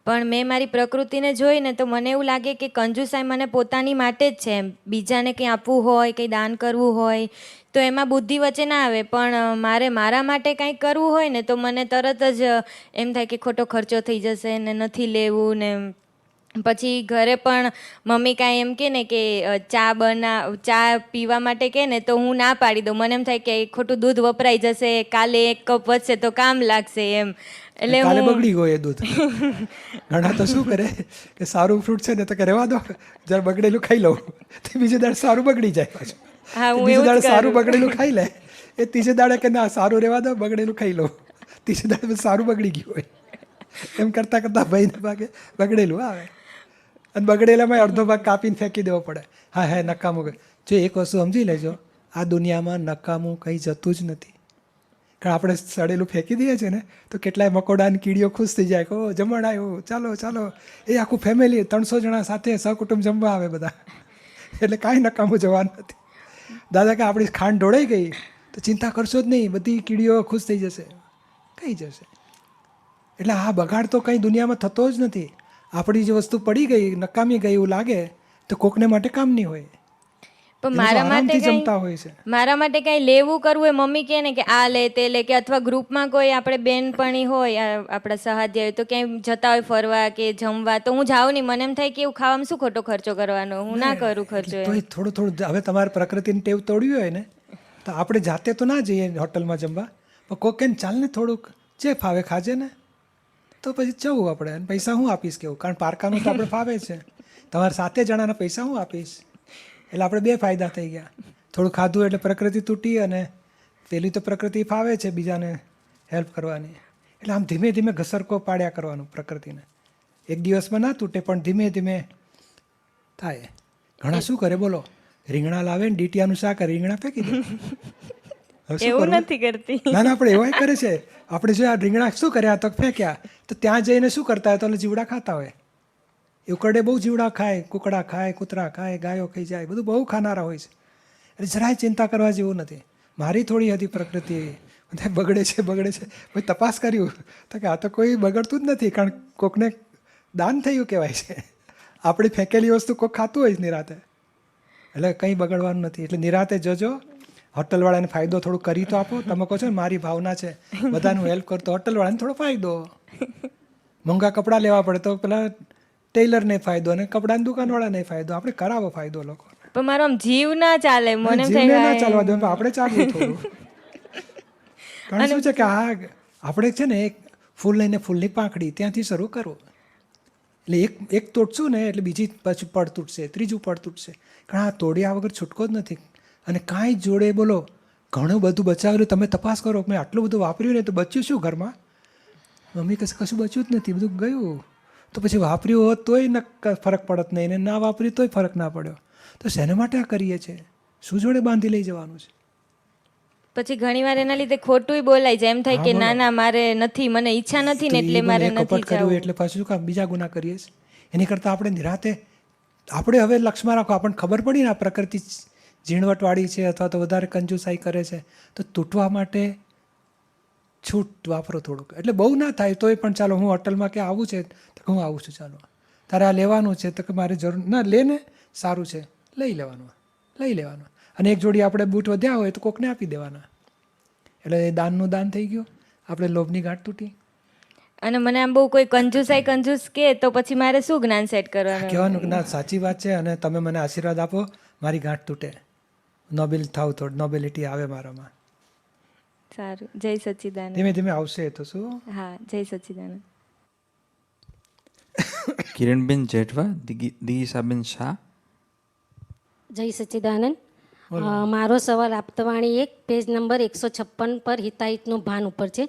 પણ મેં મારી પ્રકૃતિને જોઈને તો મને એવું લાગે કે કંજુસાઈ મને પોતાની માટે જ છે. બીજાને કંઈ આપવું હોય, કંઈ દાન કરવું હોય તો એમાં બુદ્ધિ વચ્ચે ના આવે, પણ મારે મારા માટે કંઈક કરવું હોય ને તો મને તરત જ એમ થાય કે ખોટો ખર્ચો થઈ જશે ને નથી લેવું ને. પછી ઘરે પણ મમ્મી કાંઈ એમ કહે ને કે ચા પીવા માટે કહે ને તો હું ના પાડી દઉં. મને એમ થાય કે ખોટું દૂધ વપરાઈ જશે, કાલે એક કપ વધશે તો કામ લાગશે એમ. એટલે કાલે બગડી ગયો એ દૂધ. ઘણા તો શું કરે કે સારું ફ્રૂટ છે ને તો કે રહેવા દો, જરા બગડેલું ખાઈ લઉં, તો બીજે દાડે સારું બગડી જાય પાછું. હા, હું બીજે એવું દાડે જ સારું કરું. બગડેલું ખાઈ લે, એ ત્રીજે દાડે કે ના સારું રહેવા દો, બગડેલું ખાઈ લઉં, ત્રીજે દાડે સારું બગડી ગયું હોય. એમ કરતાં કરતાં ભાઈને ભાગે બગડેલું આવે, અને બગડેલામાં અડધો ભાગ કાપીને ફેંકી દેવો પડે. હા હે નકામું. જો એક વસ્તુ સમજી લેજો, આ દુનિયામાં નકામું કંઈ જતું જ નથી. કારણ આપણે સડેલું ફેંકી દઈએ છીએ ને તો કેટલાય મકોડા અને કીડીઓ ખુશ થઈ જાય કે ઓ જમણ આવ્યું, ચાલો ચાલો. એ આખું ફેમિલી 300 જણા સાથે સહકુટુંબ જમવા આવે બધા, એટલે કાંઈ નકામું જવાનું નથી. દાદા કે આપણી ખાંડ ઢોળાઈ ગઈ તો ચિંતા કરશો જ નહીં, બધી કીડીઓ ખુશ થઈ જશે, કઈ જશે. એટલે આ બગાડ તો કંઈ દુનિયામાં થતો જ નથી. આપણી જે વસ્તુ પડી ગઈ, નકામી ગઈ એવું લાગે તો કોકને માટે કામની હોય. પણ એ લોકો મારા માટે આરામથી કંઈ જમતા હોય છે. મારા માટે કંઈ લેવું કરવું એ મમ્મી કહે ને કે આ લે તે લે, કે અથવા ગ્રુપમાં કોઈ આપણે બેનપણી હોય આપણા સહાધ્ય હોય તો ક્યાંય જતા હોય ફરવા કે જમવા, તો હું જાઉં નહીં. મને એમ થાય કે એવું ખાવામાં શું ખોટો ખર્ચો કરવાનો, હું ના કરું ખર્ચો તો એમ. એ થોડું થોડું હવે તમારે પ્રકૃતિની ટેવ તોડવી હોય ને તો આપણે જાતે તો ના જઈએ હોટલમાં જમવા, પણ કોક કહે ને ચાલ ને થોડુંક જે ફાવે ખાજે ને, તો પછી જવું આપણે. અને પૈસા હું આપીશ કેવું, કારણ પારકાનું તો આપણે ફાવે છે. તમારે 7 જણાના પૈસા હું આપીશ, એટલે આપણે 2 ફાયદા થઈ ગયા. થોડું ખાધું એટલે પ્રકૃતિ તૂટી, અને પેલી તો પ્રકૃતિ ફાવે છે બીજાને હેલ્પ કરવાની. એટલે આમ ધીમે ધીમે ઘસરકો પાડ્યા કરવાનું પ્રકૃતિને. એક દિવસમાં ના તૂટે પણ ધીમે ધીમે થાય. ઘણા શું કરે બોલો, રીંગણા લાવે ને ડીટીયાનું શાક રીંગણા ફેંકી દે. હવે શું એવું કરવું? નથી કરતી. ના ના, આપણે એવાય કરે છે. આપણે જો આ રીંગણા શું કર્યા તો ફેંક્યા, તો ત્યાં જઈને શું કરતા હોય તો જીવડા ખાતા હોય. ઉકરડે બહુ જીવડા ખાય, કુકડા ખાય, કૂતરા ખાય, ગાયો ખાઈ જાય, બધું બહુ ખાનારા હોય છે. એટલે જરાય ચિંતા કરવા જેવું નથી. મારી થોડી હતી પ્રકૃતિ બગડે છે પછી તપાસ કર્યું તો કે આ તો કોઈ બગડતું જ નથી, કારણ કોકને દાન થયું કહેવાય છે. આપણી ફેંકેલી વસ્તુ કોક ખાતું હોય જ નિરાતે, એટલે કંઈ બગડવાનું નથી. એટલે નિરાતે જજો. હોટલવાળાને ફાયદો થોડું કરી તો આપો. તમે કહો છો ને મારી ભાવના છે બધાનું હેલ્પ કરતો, હોટલવાળાને થોડો ફાયદો. મોંઘા કપડાં લેવા પડે તો પેલા ટેલરને ફાયદો અને કપડાની દુકાનવાળાને ફાયદો. આપણે કરાવો ફાયદો લોકો. પણ મારો આમ જીવ ના ચાલે, મને એમ જીવને ના થાય ચાલવા દો, આપણે ચાલવું થોડું. કારણ શું છે કે આ આપણે છે ને એક ફૂલ લઈને ફૂલની પાંખડી ત્યાંથી શરૂ કરવું. એટલે એક તોડશું ને એટલે બીજી પાછું પડ તૂટશે, ત્રીજું પડ તૂટશે. કારણ આ તોડ્યા વગર છૂટકો જ નથી. અને કાંઈ જોડે બોલો ઘણું બધું બચાવેલું, તમે તપાસ કરો મેં આટલું બધું વાપર્યું ને તો બચ્યું શું ઘરમાં? મમ્મી કશું બચ્યું જ નથી, બધું ગયું. તો પછી વાપર્યું હોત તોય ફરક પડત નહીં, ને ના વાપર્યું તોય ફરક ના પડ્યો. તો શેના માટે આ કરીએ છીએ? શું જોડે બાંધી લઈ જવાનું છે? પછી ઘણી વાર એના લીધે ખોટું બોલાય જાય, એમ થાય કે ના ના મારે નથી, મને ઈચ્છા નથી ને એટલે મારે નથી કપટ કર્યું જવું. એટલે પાછું કામ બીજા ગુના કરીએ છીએ. એની કરતાં આપણે નિરાતે આપણે હવે લક્ષમાં રાખો. આપણને ખબર પડી ને આ પ્રકૃતિ ઝીણવટવાળી છે અથવા તો વધારે કંજુસાઈ કરે છે, તો તૂટવા માટે છૂટ વાપરો થોડુંક. એટલે બહુ ના થાય તોય પણ ચાલો હું હોટલમાં કે આવું છે તો હું આવું છું, ચાલો તારે આ લેવાનું છે તો કે મારે જરૂર ના લે ને, સારું છે લઈ લેવાનું. અને એક જોડી આપણે બૂટ વધ્યા હોય તો કોકને આપી દેવાના. એટલે દાનનું દાન થઈ ગયું, આપણે લોભની ગાંઠ તૂટી. અને મને આમ બહુ કોઈ કંજૂસ કે તો પછી મારે શું જ્ઞાન સેટ કરવાનું? કહેવાનું કે ના સાચી વાત છે અને તમે મને આશીર્વાદ આપો, મારી ગાંઠ તૂટે, નોબેલ થાવ, થોડું નોબેલિટી આવે મારામાં. સારું, જય સચ્ચિદાનંદ. ધીમે ધીમે આવશે તો શું. હા, જય સચ્ચિદાનંદ. કિરણબેન જેઠવા, દિગીસાબેન શાહ. જય સચ્ચિદાનંદ. મારો સવાલ આપતવાણી 1 પેજ નંબર 156 પર હિતાહિતનું ભાન ઉપર છે.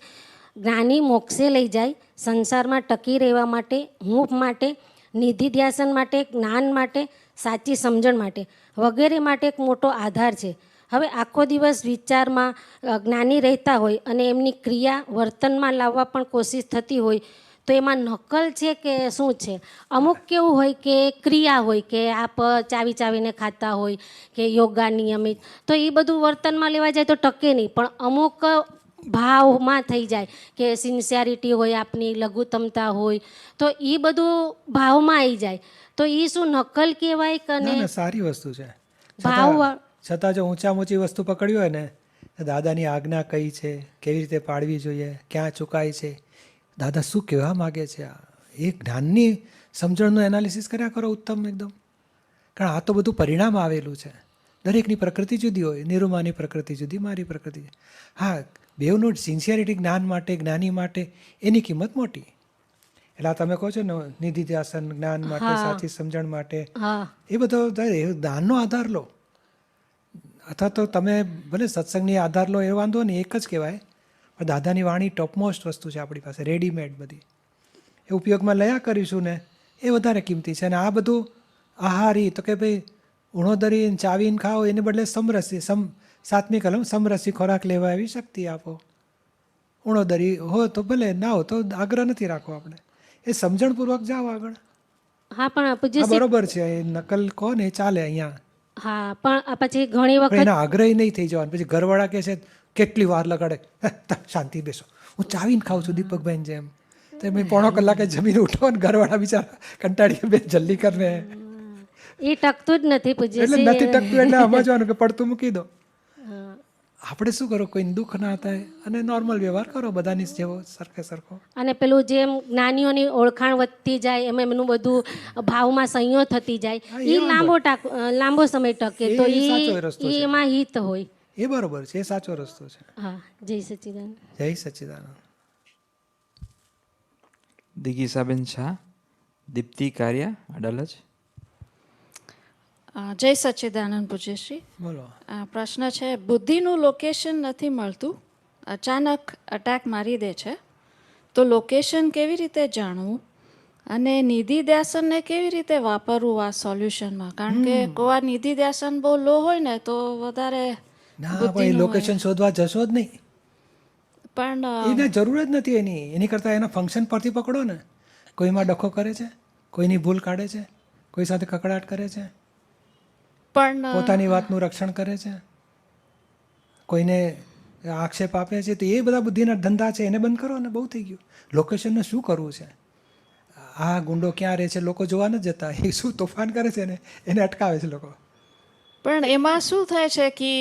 જ્ઞાની મોક્ષે લઈ જાય, સંસારમાં ટકી રહેવા માટે, હૂંફ માટે, નિધિધ્યાસન માટે, જ્ઞાન માટે, સાચી સમજણ માટે વગેરે માટે એક મોટો આધાર છે. હવે આખો દિવસ વિચારમાં જ્ઞાની રહેતા હોય અને એમની ક્રિયા વર્તનમાં લાવવા પણ કોશિશ થતી હોય, તો એમાં નકલ છે કે શું છે? અમુક કેવું હોય કે ક્રિયા હોય કે આપ ચાવીને ખાતા હોય કે યોગા નિયમિત, તો એ બધું વર્તનમાં લેવા જાય તો ટકે નહીં. પણ અમુક ભાવમાં થઈ જાય કે સિન્સિયરિટી હોય, આપની લઘુત્તમતા હોય, તો એ બધું ભાવમાં આવી જાય, તો એ શું નકલ કહેવાય કે? ના સારી વસ્તુ છે. ભાવ છતાં જો ઊંચી વસ્તુ પકડી હોય ને, દાદાની આજ્ઞા કઈ છે, કેવી રીતે પાડવી જોઈએ, ક્યાં ચૂકાય છે, દાદા શું કહેવા માગે છે, એ જ્ઞાનની સમજણનું એનાલિસિસ કર્યા કરો ઉત્તમ એકદમ. કારણ આ તો બધું પરિણામ આવેલું છે. દરેકની પ્રકૃતિ જુદી હોય, નિરૂમાની પ્રકૃતિ જુદી, મારી પ્રકૃતિ. હા, બેવનું સિન્સિયરિટી જ્ઞાન માટે, જ્ઞાની માટે એની કિંમત મોટી. એટલે આ તમે કહો છો ને નિધિધ્યાસન, જ્ઞાન માટે, સાચી સમજણ માટે, એ બધો દાનનો આધાર લો. અથવા તો તમે ભલે સત્સંગની આધાર લો, એ વાંધો નહીં, એક જ કહેવાય. પણ દાદાની વાણી ટોપમોસ્ટ વસ્તુ છે આપણી પાસે, રેડીમેડ બધી. એ ઉપયોગમાં લયા કરીશું ને એ વધારે કિંમતી છે. અને આ બધું આહારી તો કે ભાઈ ઉણોદરી ચાવીને ખાઓ, એને બદલે સાતમી કલમ સમરસી ખોરાક લેવા એવી શક્તિ આપો. ઉણોદરી હો તો ભલે, ના હો તો આગ્રહ નથી રાખવો આપણે. એ સમજણપૂર્વક જાઓ આગળ. હા, પણ બરોબર છે, એ નકલ કહો ને એ ચાલે અહીંયા. હા, પણ પછી ઘણી વખત એના આગ્રહી નહીં થઈ જવાનું. પછી ઘરવાળા કહે છે કેટલી વાર લગાડે, શાંતિ બેસો, હું ચાવીને ખાઉં છું દીપકભાઈને જેમ. તો મેં 1.5 કલાકે જમીને ઉઠો ને ઘરવાળા બિચારા કંટાળી બે જલ્દી કરને. એ ટકતું જ નથી એટલે નથી પૂજ્યશ્રી. ટકતું એટલે સમજવાનું કે પડતું મૂકી દો. આપણે શું કરો, કોઈને દુઃખ ના થાય અને નોર્મલ વ્યવહાર કરો બધાની જેવો સરખે સરખો. અને પેલું જેમ જ્ઞાનીઓની ઓળખાણ વધતી જાય એમ એમનું બધું ભાવમાં સંયો થતી જાય, હા, એ એ લાંબો સમય ટકે, તો એ સાચો રસ્તો છે. એમાં હિત હોય. એ બરોબર છે, એ સાચો રસ્તો છે. હા, જય સચ્ચિદાનંદ. જય સચ્ચિદાનંદ. દિગીસાબેન શાહ, દીપ્તિ કારિયા, અડાલજ. જય સચ્ચિદાનંદ પૂજ્યશ્રી. બોલો. પ્રશ્ન છે, બુદ્ધિનું લોકેશન નથી મળતું, અચાનક અટેક મારી દે છે, તો લોકેશન કેવી રીતે જાણવું અને નિધિ ધ્યાસનને કેવી રીતે વાપરવું આ સોલ્યુશનમાં? કારણ કે કોઈ નિધિ ધ્યાસન બહુ લો હોય ને તો વધારે ના ભાઈ, લોકેશન શોધવા જશો જ નહીં, પણ એને જરૂર જ નથી એની કરતાં એના ફંક્શન પરથી પકડો ને. કોઈમાં ડખો કરે છે, કોઈની ભૂલ કાઢે છે, કોઈ સાથે કકડાટ કરે છે, પણ પોતાની વાતનું રક્ષણ કરે છે, કોઈને આક્ષેપ આપે છે, તો એ બધા બુદ્ધિના ધંધા છે, એને બંધ કરો ને, બહુ થઈ ગયું. લોકેશનને શું કરવું છે? આ ગુંડો ક્યાં રહે છે લોકો જોવા નથી જતા, એ શું તોફાન કરે છે ને એને અટકાવે છે લોકો. પણ એમાં શું થાય છે કે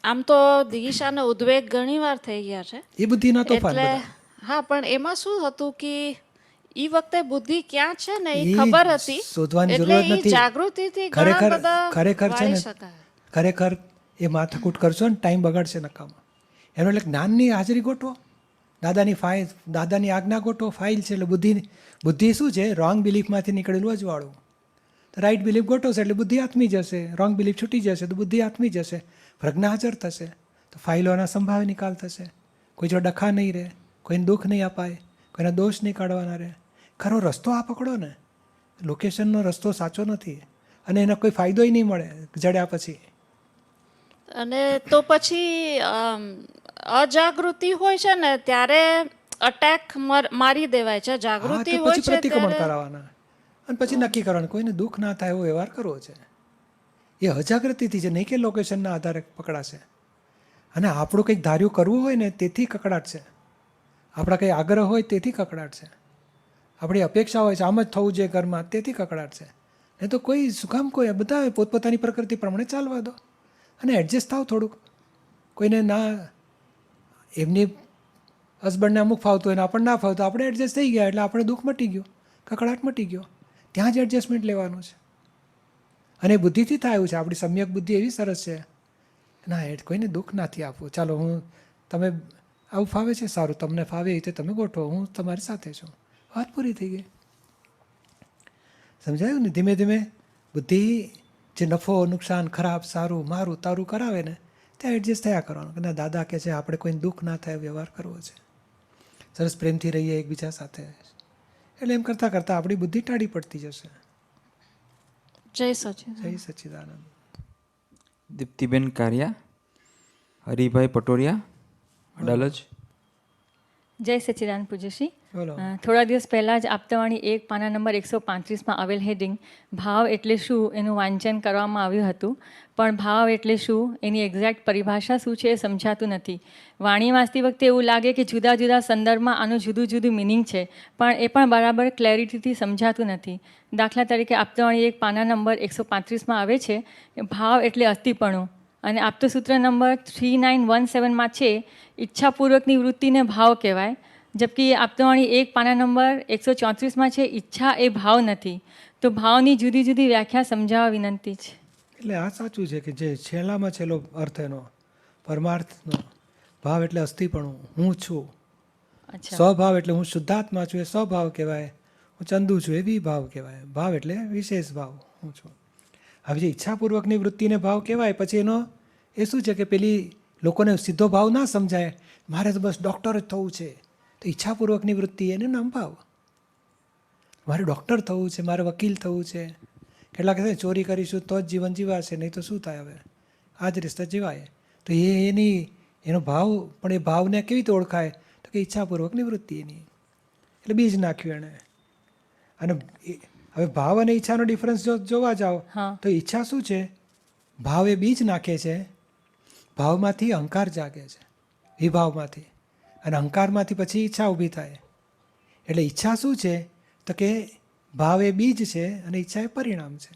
આમ તો દિશાને ઉદ્વેગ ઘણીવાર થઈ ગયા છે, એ બુદ્ધિના તોફાન એટલે બધા. હા, પણ એમાં શું હતું કે ઈ વખતે બુદ્ધિ ક્યાં છે ને એ ઈ ખબર હતી, શોધવાની એટલે જરૂર જ ઈ નથી. જાગૃતિથી ઘણા ખરેખર બધા ખરેખર છે વાળી ને, શકાય. ખરેખર એ માથાકૂટ કરશો ને ટાઈમ બગાડશે નકામો. એનો એટલે જ્ઞાનની હાજરી ગોઠવો, દાદાની આજ્ઞા ગોઠવો, ફાઇલ છે. એટલે બુદ્ધિ શું છે? રોંગ બિલીફમાંથી નીકળેલું અજવાળું. રાઈટ બિલીફ ગોઠવશે એટલે બુદ્ધિ આત્મી જશે, રોંગ બિલીફ છૂટી જશે તો બુદ્ધિ આત્મી જશે, પ્રજ્ઞા હાજર થશે, તો ફાઇલોના સંભાવે નિકાલ થશે. કોઈ જો ડખા નહીં રહે, કોઈને દુઃખ નહીં અપાય, કોઈના દોષ નહીં કાઢવાના રહે. ખરો રસ્તો આ પકડો ને. લોકેશનનો રસ્તો સાચો નથી અને એનો કોઈ ફાયદો નહીં મળે જડ્યા પછી. અને તો પછી અજાગૃતિ હોય છે ને ત્યારે અટેક મારી દેવાય છે, હા, જાગૃતિ તો હોય પછી છે પ્રતિક્રમણ ત્યારે કરાવવાના અને પછી નક્કી કરવાનું કોઈને દુઃખ ના થાય એવો વ્યવહાર કરવો છે. એ અજાગૃતિથી છે, નહીં કે લોકેશનના આધારે પકડાશે. અને આપણું કંઈક ધાર્યું કરવું હોય ને તેથી કકડાટ છે, આપણા કંઈ આગ્રહ હોય તેથી કકડાટ છે, આપણી અપેક્ષા હોય છે આમ જ થવું જોઈએ ઘરમાં તેથી કકડાટ છે. નહીં તો કોઈ સુકામ કોઈ બધા પોતપોતાની પ્રકૃતિ પ્રમાણે ચાલવા દો અને એડજસ્ટ થાવ થોડુંક. કોઈને ના એમની હસબન્ડને અમુક ફાવતું હોય ને આપણને ના ફાવતું, આપણે એડજસ્ટ થઈ ગયા એટલે આપણે દુઃખ મટી ગયું, કકડાટ મટી ગયો. ત્યાં જ એડજસ્ટમેન્ટ લેવાનું છે અને બુદ્ધિથી થાય છે. આપણી સમ્યક બુદ્ધિ એવી સરસ છે, ના કોઈને દુઃખ નથી આપવું. ચાલો તમે આવું ફાવે છે, સારું, તમને ફાવે એ રીતે તમે ગોઠવો, હું તમારી સાથે છું, વાત પૂરી થઈ ગઈ. સમજાયું ને? ધીમે ધીમે બુદ્ધિ જે નફો નુકસાન ખરાબ સારું મારું તારું કરાવે ને ત્યાં એડજસ્ટ થયા કરવાનું કે ના દાદા કહે છે આપણે કોઈને દુઃખ ના થાય વ્યવહાર કરવો છે, સરસ પ્રેમથી રહીએ એકબીજા સાથે. એટલે એમ કરતાં કરતાં આપણી બુદ્ધિ ટાળી પડતી જશે. જય સચિન. જય સચ્ચિદાનંદ. દીપ્તિબેન કારિયા, હરિભાઈ પટોરિયા, અડાલજ. જય સચ્ચિદાનંદ પૂજ્યશ્રી. બોલો. થોડા દિવસ પહેલાં જ આપતાવાણી 1 પાના નંબર 135માં આવેલ હેડિંગ ભાવ એટલે શું એનું વાંચન કરવામાં આવ્યું હતું, પણ ભાવ એટલે શું એની એક્ઝેક્ટ પરિભાષા શું છે એ સમજાતું નથી. વાણી વાંચતી વખતે એવું લાગે કે જુદા જુદા સંદર્ભમાં આનું જુદું જુદું મિનિંગ છે, પણ એ પણ બરાબર ક્લેરિટીથી સમજાતું નથી. દાખલા તરીકે આપતાવાણી 1 પાના નંબર 135માં આવે છે ભાવ એટલે અસ્થિપણું, અને આપતો સૂત્ર નંબર 3917માં છે ઈચ્છાપૂર્વકની વૃત્તિને ભાવ કહેવાય, જબકી આપતાવાણી 1 પાના નંબર 134માં છે ઈચ્છા એ ભાવ નથી. તો ભાવની જુદી જુદી વ્યાખ્યા સમજાવવા વિનંતી છે. એટલે આ સાચું છે કે જે છેલ્લામાં છેલ્લો અર્થ એનો પરમાર્થનો ભાવ એટલે અસ્થિપણું, હું છું. સ્વભાવ એટલે હું શુદ્ધાત્મા છું, એ સ્વભાવ કહેવાય. હું ચંદુ છું એ વિભાવ કહેવાય. ભાવ એટલે વિશેષ ભાવ, હું છું. હવે જે ઈચ્છાપૂર્વકની વૃત્તિને ભાવ કહેવાય પછી એનો એ શું છે કે પેલી લોકોને સીધો ભાવ ના સમજાય, મારે તો બસ ડૉક્ટર જ થવું છે, તો ઈચ્છાપૂર્વકની વૃત્તિ એને નામ ભાવ. મારે ડૉક્ટર થવું છે, મારે વકીલ થવું છે. કેટલાક કહે ચોરી કરીશું તો જ જીવન જીવાશે, નહીં તો શું થાય, હવે આ જ રીતના જીવાય. તો એનો ભાવ, પણ એ ભાવને કેવી રીતે ઓળખાય તો કે ઈચ્છાપૂર્વકની વૃત્તિ એની, એટલે બીજ નાખ્યું એણે. અને હવે ભાવ અને ઈચ્છાનો ડિફરન્સ જો જોવા જાઓ તો ઈચ્છા શું છે? ભાવ એ બીજ નાખે છે, ભાવમાંથી અહંકાર જાગે છે, વિભાવમાંથી, અને અહંકારમાંથી પછી ઈચ્છા ઊભી થાય. એટલે ઈચ્છા શું છે તો કે ભાવ એ બીજ છે અને ઈચ્છા એ પરિણામ છે.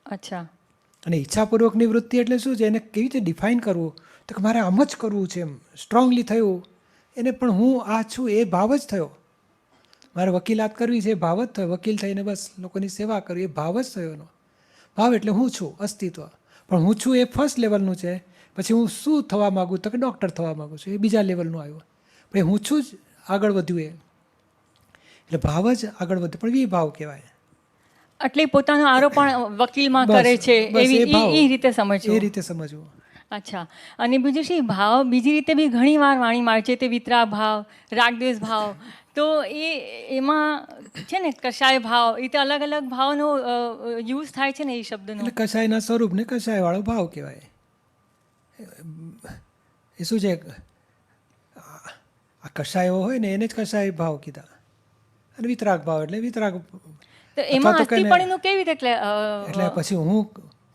અચ્છા. અને ઈચ્છાપૂર્વકની વૃત્તિ એટલે શું છે, એને કેવી રીતે ડિફાઇન કરવું, તો કે મારે આમ જ કરવું છે, એમ સ્ટ્રોંગલી થયું એને, પણ હું આ છું એ ભાવ જ થયો. મારે વકીલાત કરવી છે એ ભાવ જ થયો, વકીલ થઈને બસ લોકોની સેવા કરવી એ ભાવ જ થયો એનો. ભાવ એટલે હું છું, અસ્તિત્વ. પણ હું છું એ ફર્સ્ટ લેવલનું છે. પછી હું શું થવા માગું, તો કે ડૉક્ટર થવા માગું છું, એ બીજા લેવલનું આવ્યું. પણ હું છું જ આગળ વધ્યું એ, એટલે ભાવ જ આગળ વધ્યો, પણ વિભાવ કહેવાય. એટલે પોતાનો આરોપણ વકીલમાં બસ, કરે છે બસ એવી એ ભાવ. એ રીતે સમજવું. એ રીતે સમજવું. અચ્છા. અને બીજું શું, ભાવ બીજી રીતે બી ઘણી વાર વાણીમાં આવે છે, તે વિતરાગ ભાવ, રાગદ્વેષ ભાવ. તો એમાં છે ને કશાય ભાવ, એ તો અલગ અલગ ભાવનો યુઝ થાય છે ને એ શબ્દનો. એટલે કશાયના સ્વરૂપને કશાયવાળો ભાવ કહેવાય. એ શું છે, આ કશાયો હોય ને એને જ કશાય ભાવ કીધા, અને વિતરાગ ભાવ એટલે વિતરાગ. તો એમાં અસ્થિપણું કેવી રીતે? એટલે પછી હું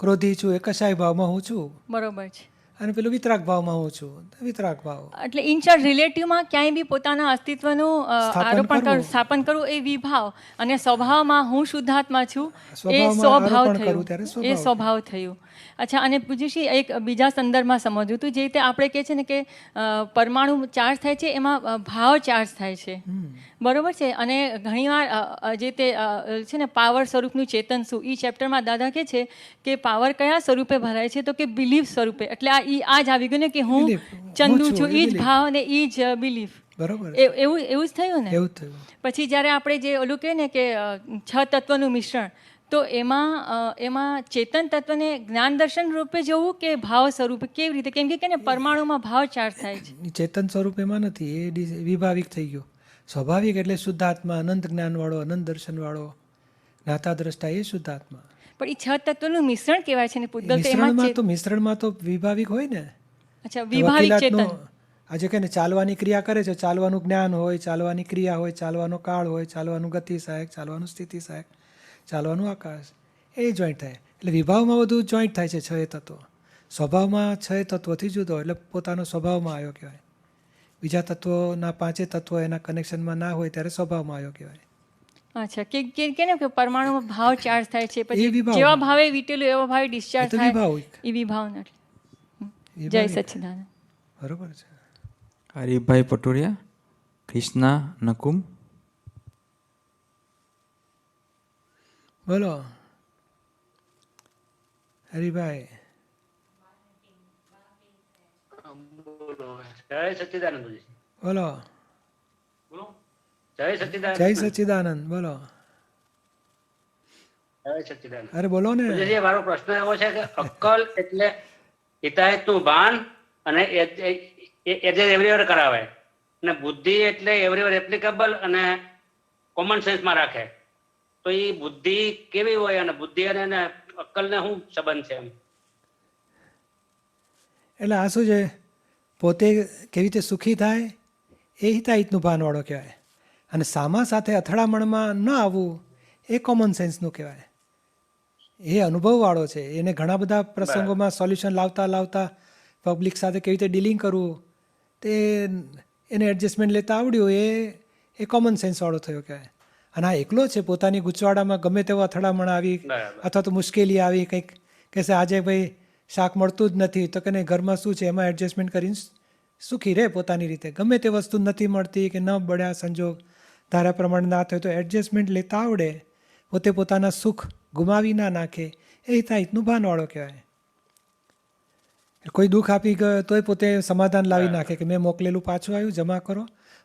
ક્રોધી છું એ કશાય ભાવમાં હું છું, બરોબર છે. અને પેલું વિતરાગ ભાવમાં હું છું, વિતરાગ ભાવ. એટલે ઇન શોર્ટ રિલેટિવમાં ક્યાંય બી પોતાના અસ્તિત્વનું આરોપણ સ્થાપન કરવું એ વિભાવ, અને સ્વભાવમાં હું શુદ્ધાત્મા છું એ સ્વભાવ થયું, એ સ્વભાવ થયું. અચ્છા. અને પૂછ્યું એક બીજા સંદર્ભમાં સમજવું હતું, જે રીતે આપણે કહે છે ને કે પરમાણુ ચાર્જ થાય છે એમાં ભાવ ચાર્જ થાય છે, બરોબર છે. અને ઘણીવાર જે તે છે ને પાવર સ્વરૂપનું ચેતન શું, એ ચેપ્ટરમાં દાદા કહે છે કે પાવર કયા સ્વરૂપે ભરાય છે, તો કે બિલીફ સ્વરૂપે. એટલે આ જ આવી ગયું ને કે હું ચંદુ છું, એ જ ભાવ અને એ જ બિલીફ. બરોબર. એવું જ થયું ને. એવું થયું. પછી જ્યારે આપણે જે ઓલું કહે ને કે 6 તત્વનું મિશ્રણ, તો એમાં ચેતન તત્વને જ્ઞાન દર્શન રૂપે જોવું કે ભાવ સ્વરૂપે, કેવી રીતે? કેમ કે ને પરમાણુમાં ભાવ ચાર્જ થાય છે. ચેતન સ્વરૂપ એમાં નથી, એ વિભાવિક થઈ ગયો. સ્વાભાવિક એટલે શુદ્ધાત્મા, અનંત જ્ઞાનવાળો, અનંત દર્શનવાળો, જ્ઞાતા દ્રષ્ટા, એ શુદ્ધાત્મા. પણ એ 6 તત્વનું મિશ્રણ કહેવાય છે ને પૂતગલ. મિશ્રણમાં તો વિભાવિક હોય ને. અચ્છા, વિભાવિક ચેતન. આજે કે ને ચાલવાની ક્રિયા કરે છે, ચાલવાનું જ્ઞાન હોય, ચાલવાની ક્રિયા હોય, ચાલવાનો કાળ હોય, ચાલવાનું ગતિ સહાયક, ચાલવાનું સ્થિતિ સહાયક, ચાલવાનું આકાશ, એ જોઈન્ટ થાય. એટલે વિભાવમાં બધું જોઈન્ટ થાય છે 6 તત્વો. સ્વભાવમાં 6 તત્વોથી જુદો, એટલે પોતાનો સ્વભાવમાં આવ્યો કહેવાય. બીજા તત્વોના 5 તત્વો એના કનેક્શનમાં ના હોય ત્યારે સ્વભાવમાં આવ્યો કહેવાય. અચ્છા. કે પરમાણુમાં ભાવ ચાર્જ થાય છે, પછી જેવા ભાવે વીટેલું એવા ભાવે ડિસ્ચાર્જ થાય, એ વિભાવ નથી. જય સચ્ચિદાનંદ. બરોબર છે. હરિભાઈ પટોરિયા, કૃષ્ણા નકુમ. બોલો હરિભાઈ. જય સચ્ચિદાનંદ. બોલો. જય સચ્ચિદાનંદ. જય સચ્ચિદાનંદ. બોલો. જય સચ્ચિદાનંદ. અરે બોલો ને. મારો પ્રશ્ન એવો છે કે અક્કલ એટલે હિતાહિતનું ભાન અને એવરીવેર કરાવે, અને બુદ્ધિ એટલે એવરીવેર એપ્લિકેબલ અને કોમન સેન્સમાં રાખે. તો એ બુદ્ધિ કેવી હોય, અને બુદ્ધિ અને અક્કલને શું સંબંધ છે? એટલે આ શું છે, પોતે કેવી રીતે સુખી થાય એ હિતાહિતનું ભાનવાળો કહેવાય, અને સામા સાથે અથડામણમાં ન આવવું એ કોમન સેન્સનું કહેવાય. એ અનુભવવાળો છે, એને ઘણા બધા પ્રસંગોમાં સોલ્યુશન લાવતા પબ્લિક સાથે કેવી રીતે ડીલિંગ કરવું તે એને એડજસ્ટમેન્ટ લેતા આવડ્યું, એ કોમન સેન્સવાળો થયો કહેવાય. અને આ એકલો છે, પોતાની ગૂંચવાડામાં ગમે તેવો અથડામણ આવી અથવા તો મુશ્કેલી આવી, કંઈક કહેશે આજે ભાઈ શાક મળતું જ નથી, તો કે ઘરમાં શું છે એમાં એડજસ્ટમેન્ટ કરીને સુખી રહે પોતાની રીતે. ગમે તે વસ્તુ નથી મળતી કે ન બળ્યા સંજોગ ધારા પ્રમાણે ના થયું તો એડજસ્ટમેન્ટ લેતા આવડે, પોતે પોતાના સુખ ગુમાવી ના નાખે, એ હિતાહિતનું ભાનવાળો કહેવાય. કોઈ દુઃખ આપી ગયો તોય પોતે સમાધાન લાવી નાખે કે મેં મોકલેલું પાછું આવ્યું, જમા કરો,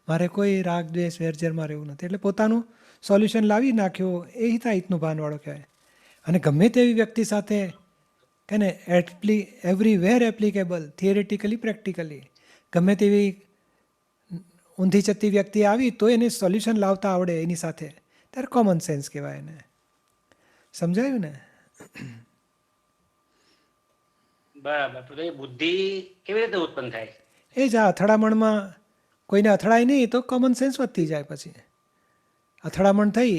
મારે કોઈ રાગ દ્વેષ વેરઝેરમાં રહેવું નથી. એટલે પોતાનું સોલ્યુશન લાવી નાખ્યો, એ હિતાહિતનું ભાનવાળો કહેવાય. અને ગમે તેવી વ્યક્તિ સાથે કે ને એવરીવેર એપ્લિકેબલ, થિયરેટિકલી પ્રેક્ટિકલી, ગમે તેવી ઊંધી ચત્તી વ્યક્તિ આવી તો એને સોલ્યુશન લાવતા આવડે એની સાથે, ત્યારે કોમન સેન્સ કહેવાય એને. સમજાયું ને? બરાબર. તો એ બુદ્ધિ કેવી રીતે ઉત્પન્ન થાય? એ જ આ અથડામણમાં કોઈને અથડાય નહીં તો કોમન સેન્સ વધતી જાય. પછી અથડામણ થઈ,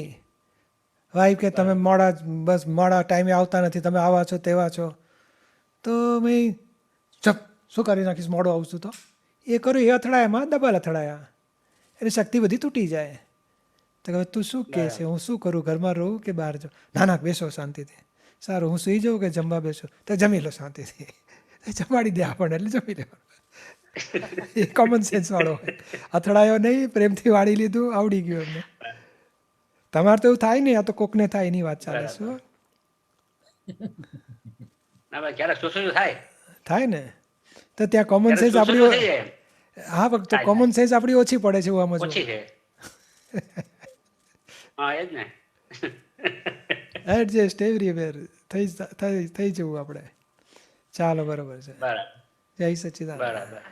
વાઈફ કે તમે મોડા ટાઈમે આવતા નથી, તમે આવા છો તેવા છો, તો મેં ચપ શું કરી નાખીશ, મોડું આવું છું તો એ કરું, એ અથડાયામાં ડબલ અથડાયા, એની શક્તિ બધી તૂટી જાય. તો હવે તું શું કહે છે, હું શું કરું, ઘરમાં રહું કે બહાર જાઉં? ના બેસો શાંતિથી, સારું હું સુઈ જાઉં કે જમવા બેસું? તો જમી લો શાંતિથી. જમાડી દે આપણને એટલે જમી લેવાનું. એ કોમન સેન્સ વાળો હોય. અથડાયો નહીં, પ્રેમથી વાળી લીધું, આવડી ગયું એમને. તમારે તો એવું થાય નહીં, આ તો કોકને થાય એની વાત ચાલે છે. ના ભાઈ ક્યારેક શું થાય થાય ને તો ત્યાં કોમન સેન્સ આપણી, હા તો કોમન સેન્સ આપણી ઓછી પડે છે એવું આમ ઓછી છે. હા એ જ ને. એડજસ્ટ એવરીવેર થઈ જવું આપણે. ચાલો બરોબર છે. બરાબર. જય સચ્ચિદાનંદ. બરાબર.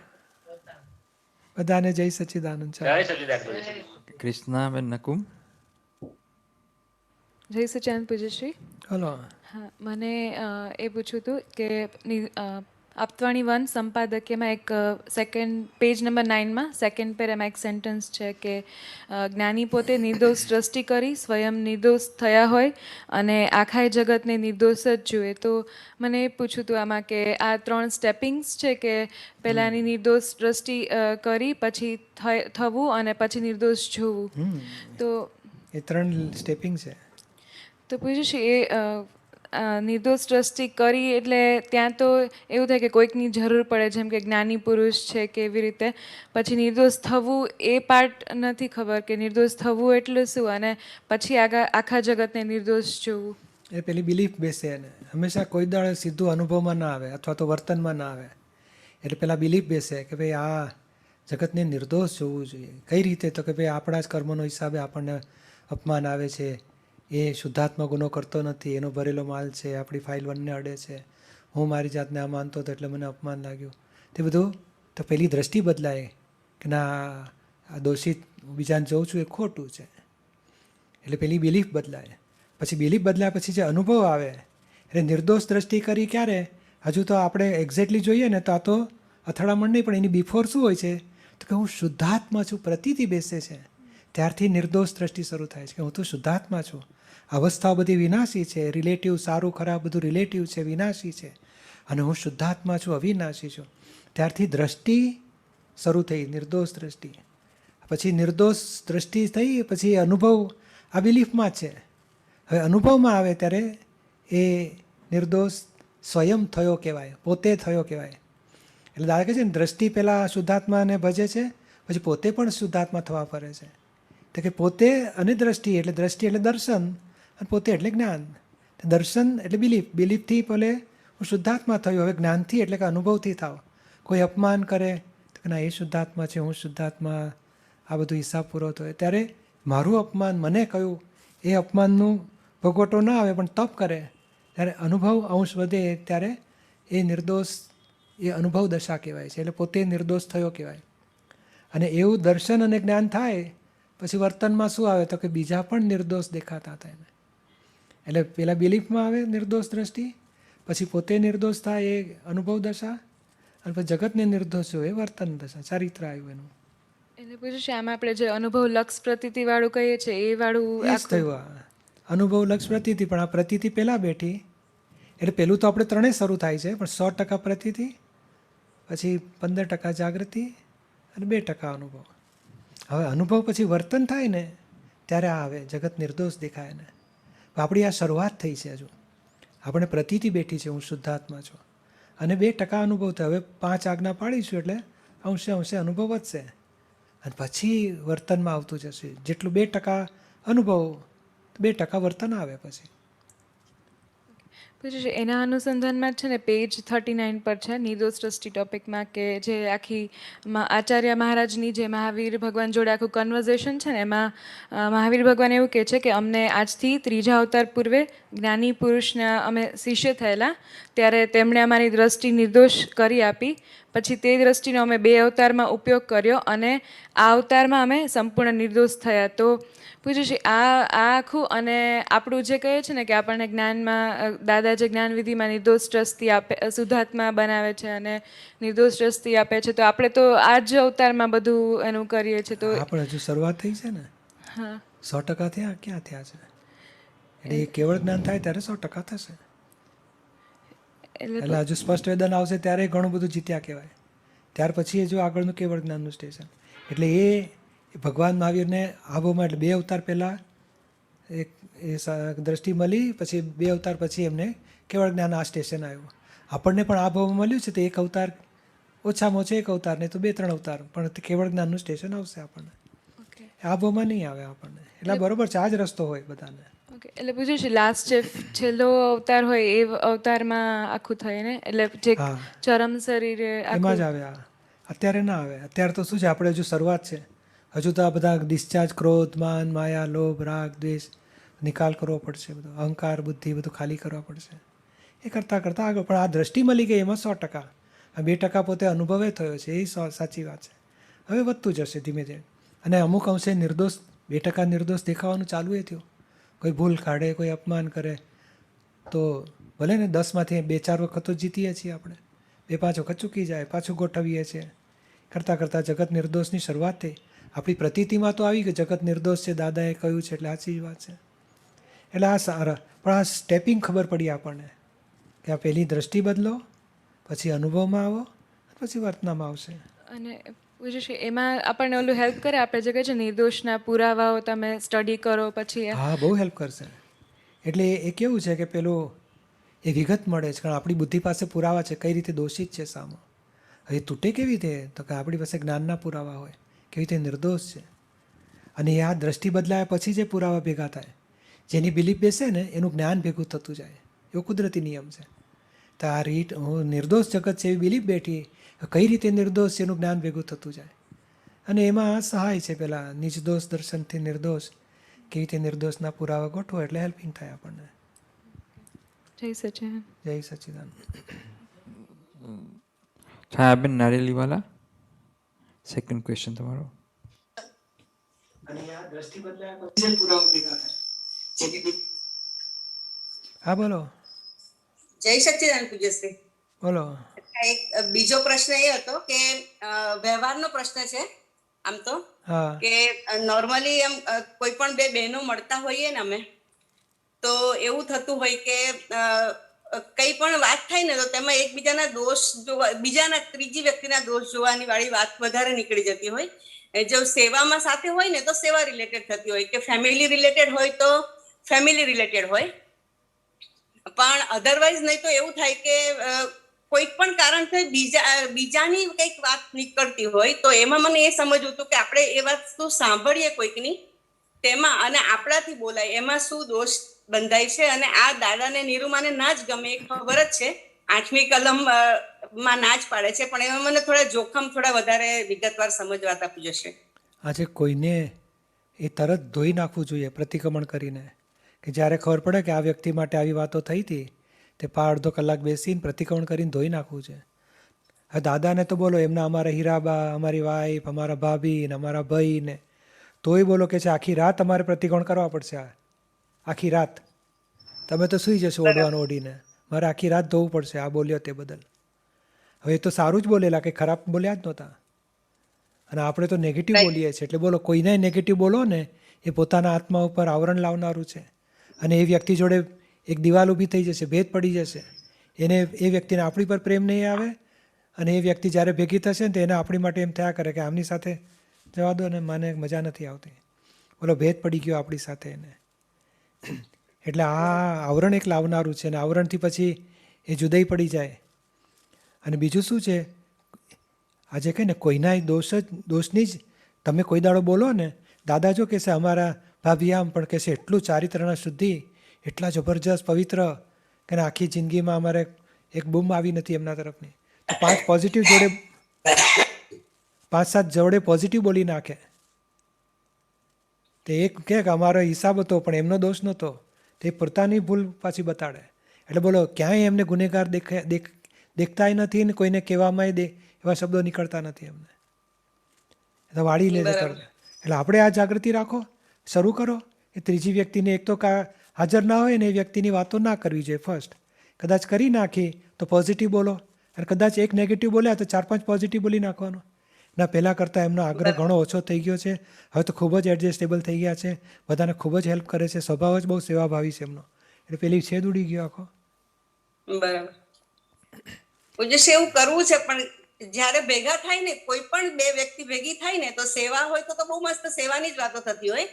બધાને જય સચ્ચિદાનંદ. જય સચ્ચિદાનંદ. કૃષ્ણાબેન નકુમ. જય સચ્ચિદાનંદ પૂજ્યશ્રી. હલો. હા, મને એ પૂછ્યું હતું કે આપતવાણી 1 સંપાદકીયમાં એક સેકન્ડ પેજ નંબર 9માં સેકન્ડ પેરામાં એક સેન્ટન્સ છે કે જ્ઞાની પોતે નિર્દોષ દ્રષ્ટિ કરી સ્વયં નિર્દોષ થયા હોય અને આખા જગતને નિર્દોષ જ જુએ. તો મને એ પૂછ્યું હતું આમાં કે આ 3 સ્ટેપિંગ્સ છે કે પહેલાંની નિર્દોષ દ્રષ્ટિ કરી, પછી થવું અને પછી નિર્દોષ જોવું. તો એ 3 સ્ટેપિંગ છે. તો પૂછ્યું એ નિર્દોષ દ્રષ્ટિ કરી એટલે ત્યાં તો એવું થાય કે કોઈકની જરૂર પડે, જેમ કે જ્ઞાની પુરુષ છે કે એવી રીતે. પછી નિર્દોષ થવું એ પાર્ટ નથી ખબર કે નિર્દોષ થવું એટલે શું, અને પછી આખા જગતને નિર્દોષ જોવું. એ પેલી બિલીફ બેસે એને હંમેશા કોઈ દાડે સીધું અનુભવમાં ના આવે અથવા તો વર્તનમાં ના આવે. એટલે પેલા બિલીફ બેસે કે ભાઈ આ જગતને નિર્દોષ જોવું જોઈએ. કઈ રીતે? તો કે ભાઈ આપણા જ કર્મોનો હિસાબે આપણને અપમાન આવે છે, એ શુદ્ધાત્મા ગુનો કરતો નથી, એનો ભરેલો માલ છે, આપણી ફાઇલ 1ને અડે છે, હું મારી જાતને આ માનતો હતો એટલે મને અપમાન લાગ્યું. તે બધું તો પેલી દ્રષ્ટિ બદલાય કે ના આ દોષિત બીજાને જોઉં છું એ ખોટું છે. એટલે પેલી બિલીફ બદલાય. પછી બિલીફ બદલાય પછી જે અનુભવ આવે એટલે નિર્દોષ દ્રષ્ટિ કરી ક્યારે? હજુ તો આપણે એક્ઝેક્ટલી જોઈએ ને તો આ તો અથડામણ નહીં, પણ એની બિફોર શું હોય છે તો કે હું શુદ્ધાત્મા છું, પ્રતીતિ બેસે છે. ત્યારથી નિર્દોષ દ્રષ્ટિ શરૂ થાય છે કે હું તો શુદ્ધાત્મા છું. અવસ્થાઓ બધી વિનાશી છે, રિલેટિવ સારું ખરાબ બધું રિલેટિવ છે, વિનાશી છે, અને હું શુદ્ધાત્મા છું, અવિનાશી છું. ત્યારથી દ્રષ્ટિ શરૂ થઈ, નિર્દોષ દ્રષ્ટિ. પછી નિર્દોષ દ્રષ્ટિ થઈ પછી અનુભવ આ બિલીફમાં જ છે. હવે અનુભવમાં આવે ત્યારે એ નિર્દોષ સ્વયં થયો કહેવાય, પોતે થયો કહેવાય. એટલે દાદા કહે છે ને દ્રષ્ટિ પહેલાં શુદ્ધાત્માને ભજે છે, પછી પોતે પણ શુદ્ધાત્મા થવા ફરે છે. તો કે પોતે અને દ્રષ્ટિ એટલે દર્શન, અને પોતે એટલે જ્ઞાન. દર્શન એટલે બિલીફ, બિલીફથી ભલે હું શુદ્ધાત્મા થયો, હવે જ્ઞાનથી એટલે કે અનુભવથી થાવ. કોઈ અપમાન કરે તો ના એ શુદ્ધાત્મા છે, હું શુદ્ધાત્મા, આ બધું હિસાબ પૂરો થયો. ત્યારે મારું અપમાન મને કહ્યું એ અપમાનનું ભોગવટો ના આવે પણ તપ કરે ત્યારે અનુભવ અંશ વધે, ત્યારે એ નિર્દોષ એ અનુભવ દશા કહેવાય છે. એટલે પોતે નિર્દોષ થયો કહેવાય. અને એવું દર્શન અને જ્ઞાન થાય પછી વર્તનમાં શું આવે તો કે બીજા પણ નિર્દોષ દેખાતા થાય ને. એટલે પેલા બિલીફમાં આવે નિર્દોષ દ્રષ્ટિ, પછી પોતે નિર્દોષ થાય એ અનુભવ દશા, અને પછી જગતને નિર્દોષ હોય એ વર્તન દશા, ચારિત્ર આવ્યું એનું. એટલે પૂછ્યું છે આમાં આપણે જે અનુભવ લક્ષ પ્રતીતિ વાળું કહીએ છીએ એ વાળું એ જ થયું. અનુભવ લક્ષ પ્રતીતિ, પણ આ પ્રતીતિ પહેલાં બેઠી એટલે પહેલું તો આપણે 3 શરૂ થાય છે, પણ 100% પ્રતીતિ, પછી 15% જાગૃતિ અને 2% અનુભવ. હવે અનુભવ પછી વર્તન થાય ને ત્યારે આ આવે જગત નિર્દોષ દેખાય ને. આપણી આ શરૂઆત થઈ છે, હજુ આપણે પ્રતીતિ બેઠી છે, હું શુદ્ધાત્મા છું, અને 2% અનુભવ થાય. હવે 5 આજ્ઞા પાડીશું એટલે અંશે અનુભવ વધશે, અને પછી વર્તનમાં આવતું જશે. જેટલું 2% અનુભવ 2% વર્તન આવે પછી. પછી એના અનુસંધાનમાં છે ને પેજ 39 પર છે નિર્દોષ દ્રષ્ટિ ટોપિકમાં કે જે આખી આચાર્ય મહારાજની જે મહાવીર ભગવાન જોડે આખું કન્વર્ઝેશન છે ને એમાં મહાવીર ભગવાન એવું કહે છે કે અમને આજથી 3જા અવતાર પૂર્વે જ્ઞાની પુરુષના અમે શિષ્ય થયેલા ત્યારે તેમણે અમારી દ્રષ્ટિ નિર્દોષ કરી આપી. પછી તે દ્રષ્ટિનો અમે 2 અવતારમાં ઉપયોગ કર્યો અને આ અવતારમાં અમે સંપૂર્ણ નિર્દોષ થયા. તો પૂછ્યું છે આ આખું અને આપણું જે કહે છે ને કે આપણને જ્ઞાનમાં દાદા જે જ્ઞાન વિધિમાં નિર્દોષ દ્રષ્ટિ આપે, શુદ્ધાત્મા બનાવે છે અને નિર્દોષ દ્રષ્ટિ આપે છે, તો આપણે તો આ જ અવતારમાં બધું એનું કરીએ છીએ. તો આપણે હજુ શરૂઆત થઈ છે ને. હા, 100% થયા ક્યાં થયા છે? એટલે એ કેવળ જ્ઞાન થાય ત્યારે 100% થશે. એટલે હજુ સ્પષ્ટ વેદન આવશે ત્યારે ઘણું બધું જીત્યા કહેવાય. ત્યાર પછી જો આગળનું કેવળ જ્ઞાનનું સ્ટેશન. એટલે એ ભગવાન મહાવીરને આબોમાં એટલે 2 અવતાર પહેલાં એક દ્રષ્ટિ મળી, પછી 2 અવતાર પછી એમને કેવળ જ્ઞાન આ સ્ટેશન આવ્યું. આપણને પણ આ ભાવમાં મળ્યું છે તો 1 અવતાર, ઓછામાં ઓછો 1 અવતાર, નહીં તો 2-3 અવતાર, પણ કેવળ જ્ઞાનનું સ્ટેશન આવશે આપણને. આ ભાવમાં નહીં આવે આપણને. એટલે બરોબર છે, આ જ રસ્તો હોય બધાને. ઓકે, એટલે પૂછ્યું છે લાસ્ટ જે છેલ્લો અવતાર હોય એ અવતારમાં આખું થાય ને, એટલે જે ચરમ શરીરે એમાં જ આવે. અત્યારે ના આવે. અત્યારે તો શું છે, આપણે હજુ શરૂઆત છે. હજુ તો આ બધા ડિસ્ચાર્જ, ક્રોધ, માન, માયા, લોભ, રાગ, દ્વેષ નિકાલ કરવો પડશે. બધો અહંકાર, બુદ્ધિ બધું ખાલી કરવા પડશે. એ કરતાં કરતાં આગળ. પણ આ દ્રષ્ટિ મળી ગઈ એમાં 100%. આ 2% પોતે અનુભવે થયો છે, એ સાચી વાત છે. હવે વધતું જશે ધીમે ધીમે. અને અમુક અંશે નિર્દોષ 2% નિર્દોષ દેખાવાનું ચાલુ એ થયું. કોઈ ભૂલ કાઢે, કોઈ અપમાન કરે તો ભલે ને 10માંથી 2-4 વખત તો જીતીએ છીએ આપણે, 2-5 વખત ચૂકી જાય, પાછું ગોઠવીએ છીએ. કરતાં કરતાં જગત નિર્દોષની શરૂઆત થઈ. આપણી પ્રતીતિમાં તો આવી કે જગત નિર્દોષ છે, દાદાએ કહ્યું છે એટલે સાચી વાત છે. એટલે આ સારા, પણ આ સ્ટેપિંગ ખબર પડી આપણને કે આ પહેલી દ્રષ્ટિ બદલો, પછી અનુભવમાં આવો, પછી વર્તનામાં આવશે. અને પૂછ્યું છે એમાં આપણને ઓલું હેલ્પ કરે, આપણે જે કહે છે નિર્દોષના પુરાવાઓ તમે સ્ટડી કરો પછી. હા, બહુ હેલ્પ કરશે. એટલે એ કેવું છે કે પેલું એ વિગત મળે છે, કારણ આપણી બુદ્ધિ પાસે પુરાવા છે કઈ રીતે દોષિત છે સામો. હવે તૂટે કેવી રીતે? તો કે આપણી પાસે જ્ઞાનના પુરાવા હોય કેવી રીતે નિર્દોષ છે. અને આ દ્રષ્ટિ બદલાયા પછી જે પુરાવા ભેગા થાય, જેની બિલીફ બેસે ને એનું જ્ઞાન ભેગું થતું જાય. એવો કુદરતી નિયમ છે. તો આ રીત હું નિર્દોષ જગત છે એવી બિલીફ બેઠી, કઈ રીતે નિર્દોષ છે એનું જ્ઞાન ભેગું થતું જાય. અને એમાં સહાય છે પેલા નિજદોષ દર્શનથી નિર્દોષ, કેવી રીતે નિર્દોષના પુરાવા ગોઠવો એટલે હેલ્પિંગ થાય આપણને. જય સચિદાનંદ. જય સચિદાનંદ. છાયાબેન નારેલીવાલા, સેકન્ડ ક્વેશ્ચન તમારો. અને આ દ્રષ્ટિ બદલાયા પછી પુરાવા ભેગા થાય. હા બોલો. જય સચ્ચિદાનંદ પૂજ્યશ્રી. બોલો. એક બીજો પ્રશ્ન એ હતો કે વ્યવહારનો પ્રશ્ન છે આમ તો, કે નોર્મલી એમ કોઈ પણ 2 બહેનો મળતા હોઈએ ને અમે, તો એવું થતું હોય કે કઈ પણ વાત થાય ને તો તેમાં એકબીજાના દોષ જોવા, બીજાના ત્રીજી વ્યક્તિના દોષ જોવાની વાળી વાત વધારે નીકળી જતી હોય. જો સેવામાં સાથે હોય ને તો સેવા રિલેટેડ થતી હોય, કે ફેમિલી રિલેટેડ હોય તો ફેમિલી રિલેટેડ હોય. પણ અધરવાઇઝ નહીં તો એવું થાય કે કોઈક પણ કારણથી બીજાની કંઈક વાત નીકળતી હોય તો એમાં મને એ સમજવું હતું કે આપણે એ વસ્તુ સાંભળીએ કોઈકની તેમાં અને આપણાથી બોલાય એમાં શું દોષ બંધાય છે. અને આ દાદાને નીરુમાને ના જ ગમે, એ ખબર જ છે, 8મી કલમમાં ના જ પાડે છે, પણ એમાં મને થોડા જોખમ થોડા વધારે વિગતવાર સમજવા આપવું જશે. આજે કોઈને એ તરત ધોઈ નાખવું જોઈએ પ્રતિક્રમણ કરીને, કે જ્યારે ખબર પડે કે આ વ્યક્તિ માટે આવી વાતો થઈ હતી તે અડધો કલાક બેસીને પ્રતિક્રમણ કરીને ધોઈ નાખવું છે. હવે દાદાને તો બોલો એમના અમારા હીરાબા, અમારી વાઈફ, અમારા ભાભી ને અમારા ભાઈ ને, તોય બોલો કે છે આખી રાત અમારે પ્રતિક્રમણ કરવા પડશે. આખી રાત તમે તો સૂઈ જશો ઓઢવાનું ઓઢીને, મારે આખી રાત ધોવું પડશે આ બોલ્યો તે બદલ. હવે એ તો સારું જ બોલેલા, કે ખરાબ બોલ્યા જ નહોતા. અને આપણે તો નેગેટિવ બોલીએ છીએ, એટલે બોલો કોઈને નેગેટિવ બોલો ને એ પોતાના આત્મા ઉપર આવરણ લાવનારું છે. અને એ વ્યક્તિ જોડે એક દિવાલ ઊભી થઈ જશે, ભેદ પડી જશે. એને એ વ્યક્તિને આપણી પર પ્રેમ નહીં આવે, અને એ વ્યક્તિ જ્યારે ભેગી થશે ને તો એને આપણી માટે એમ થયા કરે કે આમની સાથે જવા દો ને, મને મજા નથી આવતી. બોલો ભેદ પડી ગયો આપણી સાથે એને. એટલે આ આવરણ એક લાવનારું છે, અને આવરણથી પછી એ જુદાઈ પડી જાય. અને બીજું શું છે, આજે કહે ને કોઈના દોષની જ તમે કોઈ દાડો બોલો ને, દાદા જો કહેશે અમારા ભાભી આમ, પણ કહેશે એટલું ચારિત્રના શુદ્ધિ, એટલા જબરજસ્ત પવિત્ર કે આખી જિંદગીમાં અમારે એક બૂમ આવી નથી એમના તરફની. તો 5 પોઝિટિવ જોડે 5-7 જોડે પોઝિટિવ બોલી નાખે. તે એક કહે કે અમારો હિસાબ હતો પણ એમનો દોષ નહોતો, તે પોતાની ભૂલ પાછી બતાડે. એટલે બોલો ક્યાંય એમને ગુનેગાર દેખતાય નથી ને કોઈને કહેવામાં એવા શબ્દો નીકળતા નથી એમને. તો વાળી લે જતા. એટલે આપણે આ જાગૃતિ રાખો, શરૂ કરો. એ ત્રીજી વ્યક્તિને એક તો હાજર ના હોય ને એ વ્યક્તિની વાતો ના કરવી જોઈએ ફર્સ્ટ. કદાચ કરી નાખી તો પોઝિટિવ બોલો, અને કદાચ એક નેગેટિવ બોલ્યા તો 4-5 પોઝિટિવ બોલી નાખવાનો. ના પહેલાં કરતાં એમનો આગ્રહ ઘણો ઓછો થઈ ગયો છે. હવે તો ખૂબ જ એડજસ્ટેબલ થઈ ગયા છે, બધાને ખૂબ જ હેલ્પ કરે છે, સ્વભાવ જ બહુ સેવાભાવી છે એમનો. એટલે પેલી છેદ ઉડી ગયો આખો. બરાબર. પૂજ્ય એવું કરવું છે, પણ જ્યારે ભેગા થાય ને કોઈ પણ 2 વ્યક્તિ ભેગી થાય ને તો સેવા હોય તો બહુ મસ્ત સેવાની જ વાતો થતી હોય,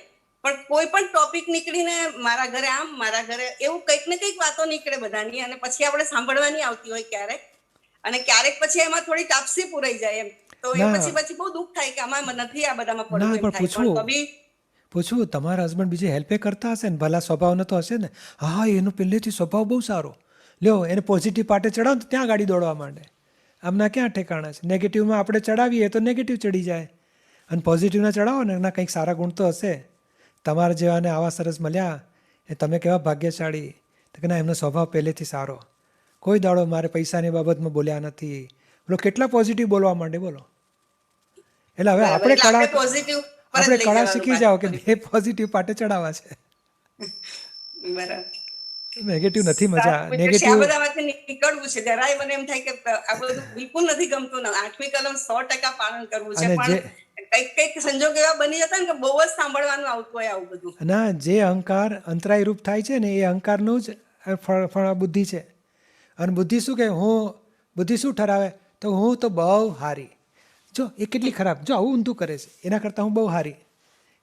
પણ કોઈ પણ ટોપિક નીકળીને મારા ઘરે આમ, મારા ઘરે એવું કંઈક ને કંઈક વાતો નીકળે બધાની, અને પછી આપણે સાંભળવાની આવતી હોય ક્યારેક, અને ક્યારેક પછી એમાં થોડી તાપસી પુરાઈ જાય એમ, તો એ પછી બહુ દુઃખ થાય કે આમાં નથી આ બધામાં પડવું એમ થાય. પણ તો બી પૂછવું, તમારા હસબન્ડ બીજી હેલ્પે કરતા હશે ને, ભલા સ્વભાવનો તો હશે ને. હા, એનો પહેલેથી સ્વભાવ બહુ સારો, લ્યો એને પોઝિટિવ પાર્ટે ચડાવો તો ત્યાં ગાડી દોડવા માંડે. આમના ક્યાં ઠેકાણા છે? નેગેટિવમાં આપણે ચડાવીએ તો નેગેટિવ ચડી જાય, અને પોઝિટિવના ચડાવો ને એના કંઈક સારા ગુણ તો હશે. તમારા જેવાને આવા સરસ મળ્યા, એ તમે કેવા ભાગ્યશાળી. તો કે ના, એમનો સ્વભાવ પહેલેથી સારો, કોઈ દાડો મારે પૈસાની બાબતમાં બોલ્યા નથી. બોલો કેટલા પોઝિટિવ બોલવા માંડે, બોલો. એટલે હવે આપણે કળા શીખી જાઓ કે બે પોઝિટિવ પાર્ટે ચડાવવા છે. નેગેટિવ નથી મજા. નેગેટિવ આ બધામાંથી નીકળવું છે. જરાય મને એમ થાય કે આ બધું બિલકુલ નથી ગમતું. 8મી કલમ 100% પાલન કરવું છે, પણ કઈક સંજોગ એવા બની જતા ને કે બહુ જ સાંભળવાનું આવતું હોય આવું બધું. ના, જે અહંકાર અંતરાય રૂપ થાય છે ને, એ અહંકારનું જ ફળ બુદ્ધિ છે. અને બુદ્ધિ શું કહે? બુદ્ધિ શું ઠરાવે? તો હું તો બહુ હારી, જો એ કેટલી ખરાબ, જો આવું ઊંધું કરે છે એના કરતાં હું બહુ હારી.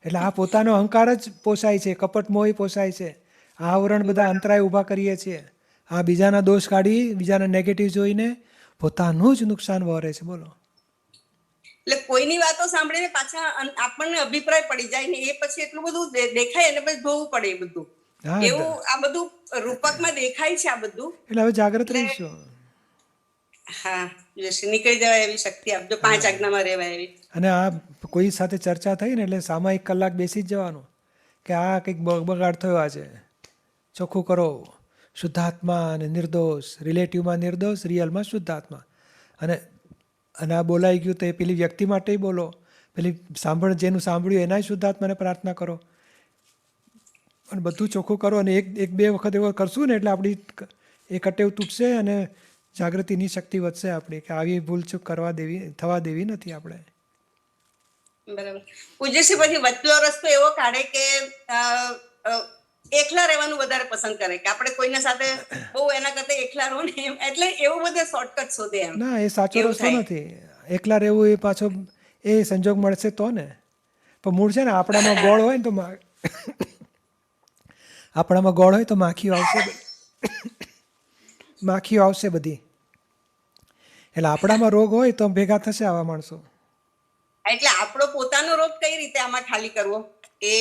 એટલે આ પોતાનો અહંકાર જ પોસાય છે, કપટ મોહી પોસાય છે. આ આવરણ બધા અંતરાય ઊભા કરીએ છીએ. આ બીજાના દોષ કાઢી, બીજાના નેગેટિવ જોઈને પોતાનું જ નુકસાન વહોરે છે, બોલો. એટલે કોઈની વાતો સાંભળીને પાછા આપણને અભિપ્રાય પડી જાય ને, એ પછી એટલું બધું દેખાય અને પછી જોવું પડે એ બધું. એવું આ બધું રૂપકમાં દેખાય છે આ બધું. એટલે હવે જાગ્રત રહીશું. હા, નીકળી જવાય એવી શક્તિ આપજો, 5 આજ્ઞામાં રહેવાય એવી. અને આ કોઈ સાથે ચર્ચા થઈ ને એટલે સામયિક કલાક બેસી જ જવાનું કે આ કંઈક બગાડ થયો આજે, ચોખ્ખું કરો. શુદ્ધાત્મા અને નિર્દોષ, રિલેટિવમાં નિર્દોષ, રિયલમાં શુદ્ધાત્મા. અને આ બોલાઈ ગયું તો એ પેલી વ્યક્તિ માટે બોલો, પેલી જેનું સાંભળ્યું એના શુદ્ધાત્માને પ્રાર્થના કરો, અને બધું ચોખ્ખું કરો. અને એક બે વખત એવો કરશું ને એટલે આપણી એ કટેવ તૂટશે અને જાગૃતિની શક્તિ વધશે આપણી, કે આવી ભૂલચૂક થવા દેવી નથી આપણે. બરાબર. પૂજ્યશ્રી પછી વચ્ચેનો રસ્તો એવો કાઢે કે એકલા રહેવાનું વધારે પસંદ કરે, કે આપણે કોઈના સાથે બહુ એના કરતા એકલા રહો ને, એટલે એવું બધું શોર્ટકટ શોધે એમ. ના, એ સાચો રસ્તો નથી. એકલા રહેવું એ પાછો એ સંજોગ મળશે તો ને. પણ મૂળ છે ને, આપણામાં ગોળ હોય ને તો માખીઓ આવશે બધી. એટલે આપણામાં રોગ હોય તો ભેગા થશે આવા માણસો. એટલે આપણો પોતાનો રોગ કઈ રીતે આમાં ખાલી કરવો, એ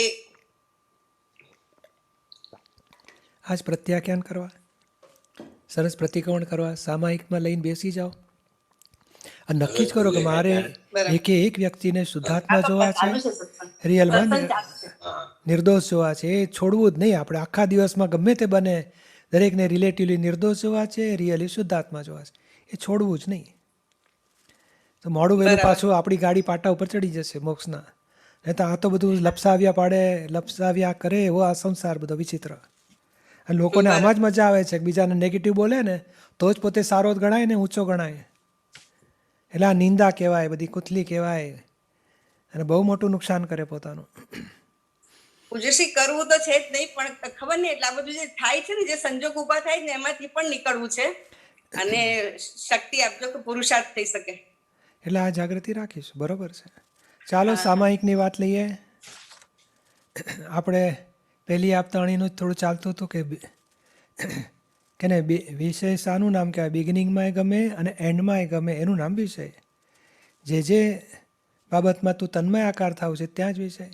આજ પ્રત્યાખ્યાન કરવા, સરસ પ્રતિક્રમણ કરવા, સામાયિકમાં લઈને બેસી જાઓ અને નક્કી જ કરો કે મારે એક વ્યક્તિને શુદ્ધાત્મા જોવા છે, રિયલમાં નિર્દોષ જોવા છે. એ છોડવું જ નહીં. આપણે આખા દિવસમાં ગમે તે બને દરેકને રિલેટિવલી નિર્દોષ જોવા છે, રિયલી શુદ્ધાત્મા જોવા છે. એ છોડવું જ નહીં. તો મોડું વહેલું પાછું આપણી ગાડી પાટા ઉપર ચડી જશે મોક્ષના. નહીં તો આ તો બધું લપસાવ્યા કરે એવો આ સંસાર બધો વિચિત્ર. અને લોકોને આમાં જ મજા આવે છે કે બીજાને નેગેટિવ બોલે ને તો જ પોતે સારો જ ગણાય ને ઊંચો ગણાય. એટલે આ નિંદા કહેવાય, બધી કુથલી કહેવાય, અને બહુ મોટું નુકસાન કરે પોતાનું. પૂજ્યશ્રી કરવું તો છે જ નહીં, પણ ખબર નહીં, એટલે આ બધું જે થાય છે ને, જે સંજોગ ઉભા થાય ને, એમાંથી પણ નીકળવું છે. અને શક્તિ આપજો કે પુરુષાર્થ થઈ શકે. એટલે આ જાગૃતિ રાખીશું. બરોબર છે. ચાલો સામાયિકની વાત લઈએ. આપણે પહેલી આપતાણીનું થોડું ચાલતું હતું કે ને વિષય શાનું નામ કહેવાય? બિગિનિંગમાં ગમે અને એન્ડમાં ગમે, એનું નામ વિષય. જે બાબતમાં તું તન્મય આકાર થાવ છે ત્યાં જ વિષય.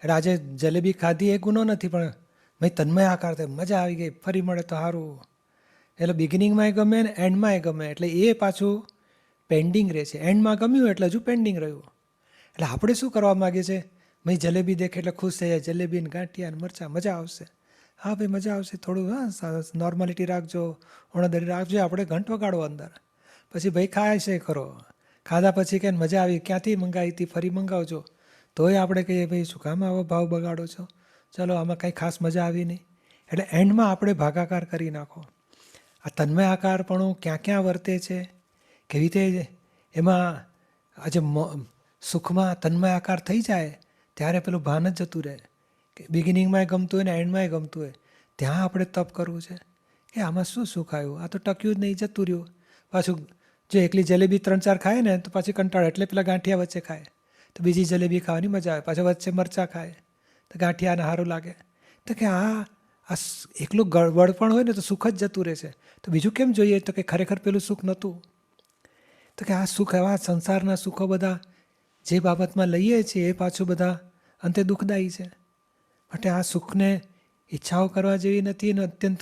એટલે આજે જલેબી ખાધી એ ગુનો નથી, પણ ભાઈ તન્મય આકાર થાય, મજા આવી ગઈ, ફરી મળે તો સારું. એટલે બિગિનિંગમાં ગમે ને એન્ડમાં ગમે, એટલે એ પાછું પેન્ડિંગ રહે છે. એન્ડમાં ગમ્યું એટલે હજુ પેન્ડિંગ રહ્યું. એટલે આપણે શું કરવા માગીએ છીએ? ભાઈ જલેબી દેખે એટલે ખુશ થઈ જાય, જલેબી ને ગાંઠિયા ને મરચાં, મજા આવશે. હા ભાઈ મજા આવશે, થોડું નોર્માલિટી રાખજો, ઓણદરી રાખજો. આપણે ઘંટ વગાડો અંદર, પછી ભાઈ ખાય છે ખરો. ખાધા પછી કે મજા આવી, ક્યાંથી મંગાવી હતી, ફરી મંગાવજો. તોય આપણે કહીએ ભાઈ શું કામ આવો ભાવ બગાડો છો, ચલો આમાં કાંઈ ખાસ મજા આવી નહીં. એટલે એન્ડમાં આપણે ભાગાકાર કરી નાખો. આ તન્મય આકારપણું ક્યાં ક્યાં વર્તે છે, કેવી રીતે એમાં આજે સુખમાં તન્મય આકાર થઈ જાય ત્યારે પેલું ભાન જ જતું રહે કે બિગિનિંગમાં ગમતું હોય ને એન્ડમાં ગમતું હોય. ત્યાં આપણે તપ કરવું છે કે આમાં શું સુખ આવ્યું, આ તો ટક્યું જ નહીં, જતું રહ્યું. પાછું જો એકલી જલેબી 3-4 ખાય ને તો પાછી કંટાળે, એટલે પેલા ગાંઠિયા વચ્ચે ખાય તો બીજી જલેબી ખાવાની મજા આવે, પાછા વચ્ચે મરચાં ખાય તો ગાંઠિયાને સારું લાગે. તો કે આ એકલું ગળબડ પણ હોય ને તો સુખ જ જતું રહેશે. તો બીજું કેમ જોઈએ? તો કે ખરેખર પેલું સુખ નહોતું. તો કે આ સુખ, એવા સંસારના સુખો બધા જે બાબતમાં લઈએ છીએ એ પાછું બધા અંતે દુઃખદાયી છે. માટે આ સુખને ઈચ્છાઓ કરવા જેવી નથી અને અત્યંત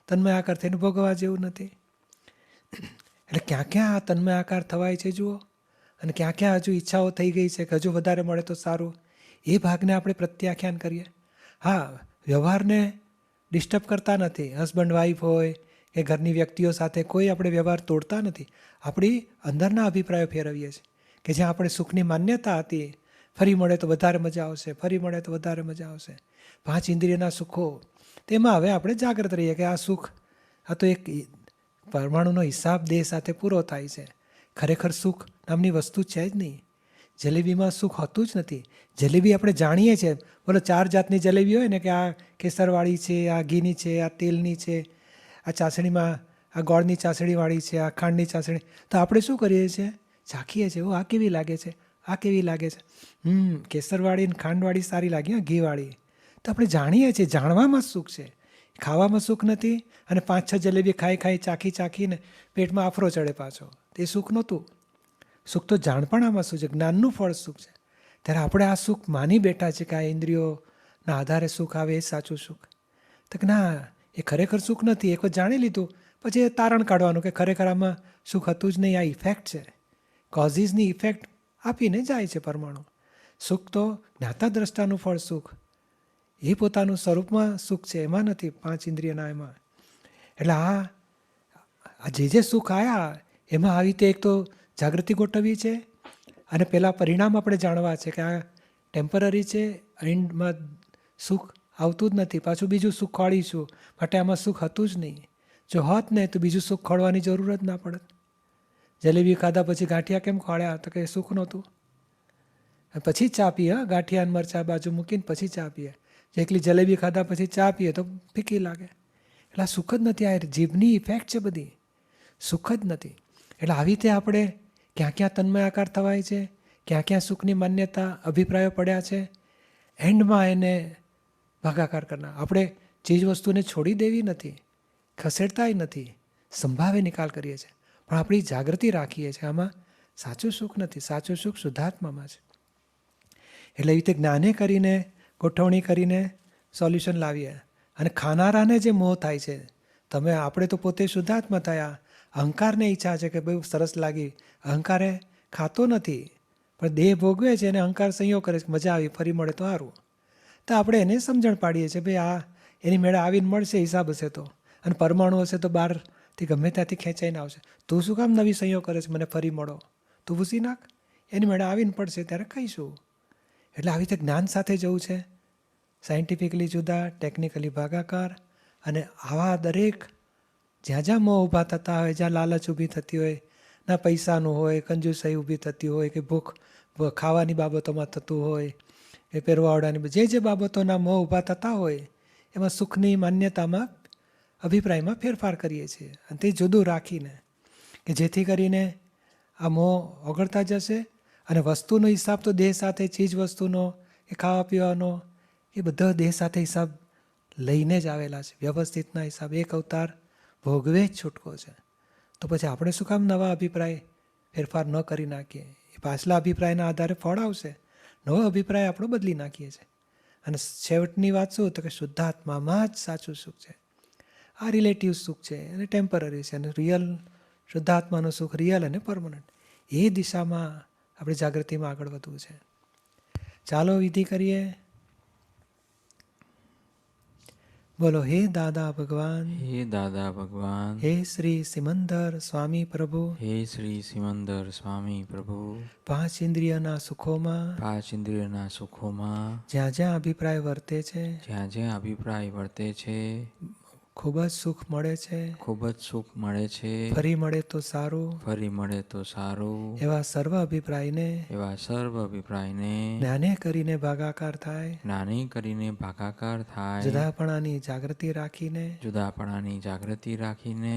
તન્મયાકાર થઈને ભોગવવા જેવું નથી. એટલે ક્યાં ક્યાં આ તન્મયાકાર થવાય છે જુઓ, અને ક્યાં ક્યાં હજુ ઈચ્છાઓ થઈ ગઈ છે કે હજુ વધારે મળે તો સારું. એ ભાગને આપણે પ્રત્યાખ્યાન કરીએ. હા, વ્યવહારને ડિસ્ટર્બ કરતા નથી. હસબન્ડ વાઈફ હોય કે ઘરની વ્યક્તિઓ સાથે કોઈ આપણે વ્યવહાર તોડતા નથી. આપણી અંદરના અભિપ્રાયો ફેરવીએ છીએ કે જ્યાં આપણે સુખની માન્યતા હતી, ફરી મળે તો વધારે મજા આવશે, ફરી મળે તો વધારે મજા આવશે. 5 ઇન્દ્રિયના સુખો, તેમાં હવે આપણે જાગૃત રહીએ કે આ સુખ, આ તો એક પરમાણુનો હિસાબ દેહ સાથે પૂરો થાય છે. ખરેખર સુખ નામની વસ્તુ છે જ નહીં. જલેબીમાં સુખ હોતું જ નથી. જલેબી આપણે જાણીએ છીએ, બોલો 4 જાતની જલેબી હોય ને કે આ કેસરવાળી છે, આ ઘીની છે, આ તેલની છે, આ ચાસણીમાં આ ગોળની ચાસણીવાળી છે, આ ખાંડની ચાસણી. તો આપણે શું કરીએ છીએ? ચાખીએ છીએ, આ કેવી લાગે છે, આ કેવી લાગે છે, કેસરવાળી ને ખાંડવાળી સારી લાગી, ઘીવાળી. તો આપણે જાણીએ છીએ, જાણવામાં સુખ છે, ખાવામાં સુખ નથી. અને 5-6 જલેબી ખાઈ ચાખીને પેટમાં આફરો ચડે પાછો, તે સુખ નહોતું. સુખ તો જાણપણામાં શું છે, જ્ઞાનનું ફળ સુખ છે. ત્યારે આપણે આ સુખ માની બેઠા છે કે આ ઇન્દ્રિયોના આધારે સુખ આવે એ સાચું સુખ. તો કે ના, એ ખરેખર સુખ નથી. એક વખત જાણી લીધું પછી એ તારણ કાઢવાનું કે ખરેખર આમાં સુખ હતું જ નહીં, આ ઇફેક્ટ છે. કોઝિસની ઇફેક્ટ આપીને જાય છે પરમાણુ. સુખ તો જ્ઞાતા દ્રષ્ટાનું ફળ સુખ, એ પોતાનું સ્વરૂપમાં સુખ છે, એમાં નથી 5 ઇન્દ્રિયના એમાં. એટલે આ જે સુખ આવ્યા એમાં આવી રીતે એક તો જાગૃતિ ગોઠવવી છે, અને પેલા પરિણામ આપણે જાણવા છે કે આ ટેમ્પરરી છે, એન્ડમાં સુખ આવતું જ નથી. પાછું બીજું સુખ ખોળીશું, માટે આમાં સુખ હતું જ નહીં. જો હોત ને તો બીજું સુખ ખોળવાની જરૂર જ ના પડત. જલેબી ખાધા પછી ગાંઠિયા કેમ ખોળ્યા? તો કે સુખ નહોતું. પછી ચા પીએ, ગાંઠિયા મરચા બાજુ મૂકીને પછી ચા પીએ. એકલી જલેબી ખાધા પછી ચા પીએ તો ફીકી લાગે. એટલે આ સુખ જ નથી. આ જીભની ઇફેક્ટ છે બધી, સુખ જ નથી. એટલે આવી રીતે આપણે ક્યાં ક્યાં તન્મયાકાર થવાય છે, ક્યાં ક્યાં સુખની માન્યતા અભિપ્રાયો પડ્યા છે, એન્ડમાં એને ભાગાકાર કરનાર. આપણે ચીજ વસ્તુને છોડી દેવી નથી, ખસેડતાય નથી, સંભાવે નિકાલ કરીએ છીએ, પણ આપણી જાગૃતિ રાખીએ છીએ. આમાં સાચું સુખ નથી. સાચું સુખ શુદ્ધાત્મામાં છે. એટલે એવી રીતે જ્ઞાને કરીને, ગોઠવણી કરીને સોલ્યુશન લાવીએ. અને ખાનારાને જે મોહ થાય છે, તમે આપણે તો પોતે શુદ્ધાત્મા થયા, અહંકારને ઈચ્છા છે કે બહુ સરસ લાગી. અહંકારે ખાતો નથી, પણ દેહ ભોગવે છે અને અહંકાર સંયોગ કરે છે, મજા આવી, ફરી મળે તો સારું. તો આપણે એને સમજણ પાડીએ છીએ, ભાઈ આ એની મેળે આવીને મળશે, હિસાબ હશે તો, અને પરમાણુ હશે તો બહારથી ગમે ત્યાંથી ખેંચાઈને આવશે. તું શું કામ નવી સંયોગ કરે છે, મને ફરી મળો, તું ભૂસી નાખ, એની મેળે આવીને પડશે ત્યારે કહીશું. એટલે આવી રીતે જ્ઞાન સાથે જવું છે. સાયન્ટિફિકલી જુદા, ટેકનિકલી ભાગાકાર. અને આવા દરેક જ્યાં જ્યાં મોહ ઊભા થતા હોય, જ્યાં લાલચ ઊભી થતી હોય, ના પૈસાનું હોય, કંજુસાઈ ઊભી થતી હોય, કે ભૂખ ખાવાની બાબતોમાં થતું હોય, કે પહેરવાવડાની જે બાબતોના મોહ ઊભા થતા હોય, એમાં સુખની માન્યતામાં, અભિપ્રાયમાં ફેરફાર કરીએ છીએ. અને તે જુદું રાખીને, કે જેથી કરીને આ મોહ ઓગળતા જશે. અને વસ્તુનો હિસાબ તો દેહ સાથે, ચીજ વસ્તુનો, એ ખાવા પીવાનો, એ બધા દેહ સાથે હિસાબ લઈને જ આવેલા છે. વ્યવસ્થિતના હિસાબ એક અવતાર ભોગવે જ છૂટકો છે. તો પછી આપણે શું કામ નવા અભિપ્રાય ફેરફાર ન કરી નાખીએ? એ પાછલા અભિપ્રાયના આધારે ફળ આવશે, નવો અભિપ્રાય આપણો બદલી નાખીએ છીએ. અને છેવટની વાત શું? તો કે શુદ્ધાત્મામાં જ સાચું સુખ છે. આ રિલેટિવ સુખ છે અને ટેમ્પરરી છે, અને રિયલ શુદ્ધાત્માનું સુખ રિયલ અને પરમનન્ટ. એ દિશામાં આપણે જાગૃતિમાં આગળ વધવું છે. ચાલો વિધિ કરીએ. બોલો, હે દાદા ભગવાન, હે દાદા ભગવાન, હે શ્રી સિમંદર સ્વામી પ્રભુ, હે શ્રી સિમંદર સ્વામી પ્રભુ, 5 ઇન્દ્રિયના સુખોમાં, 5 ઇન્દ્રિયના સુખોમાં જ્યાં જ્યાં અભિપ્રાય વર્તે છે, જ્યાં જ્યાં અભિપ્રાય વર્તે છે, ખૂબ જ સુખ મળે છે, ખૂબ જ સુખ મળે છે, ફરી મળે તો સારું, ફરી મળે તો સારું, એવા સર્વ અભિપ્રાયને, એવા સર્વ અભિપ્રાયને જ્ઞાને કરીને ભાગાકાર થાય, જ્ઞાને કરીને ભાગાકાર થાય, જુદાપણાની જાગૃતિ રાખીને, જુદાપણાની જાગૃતિ રાખીને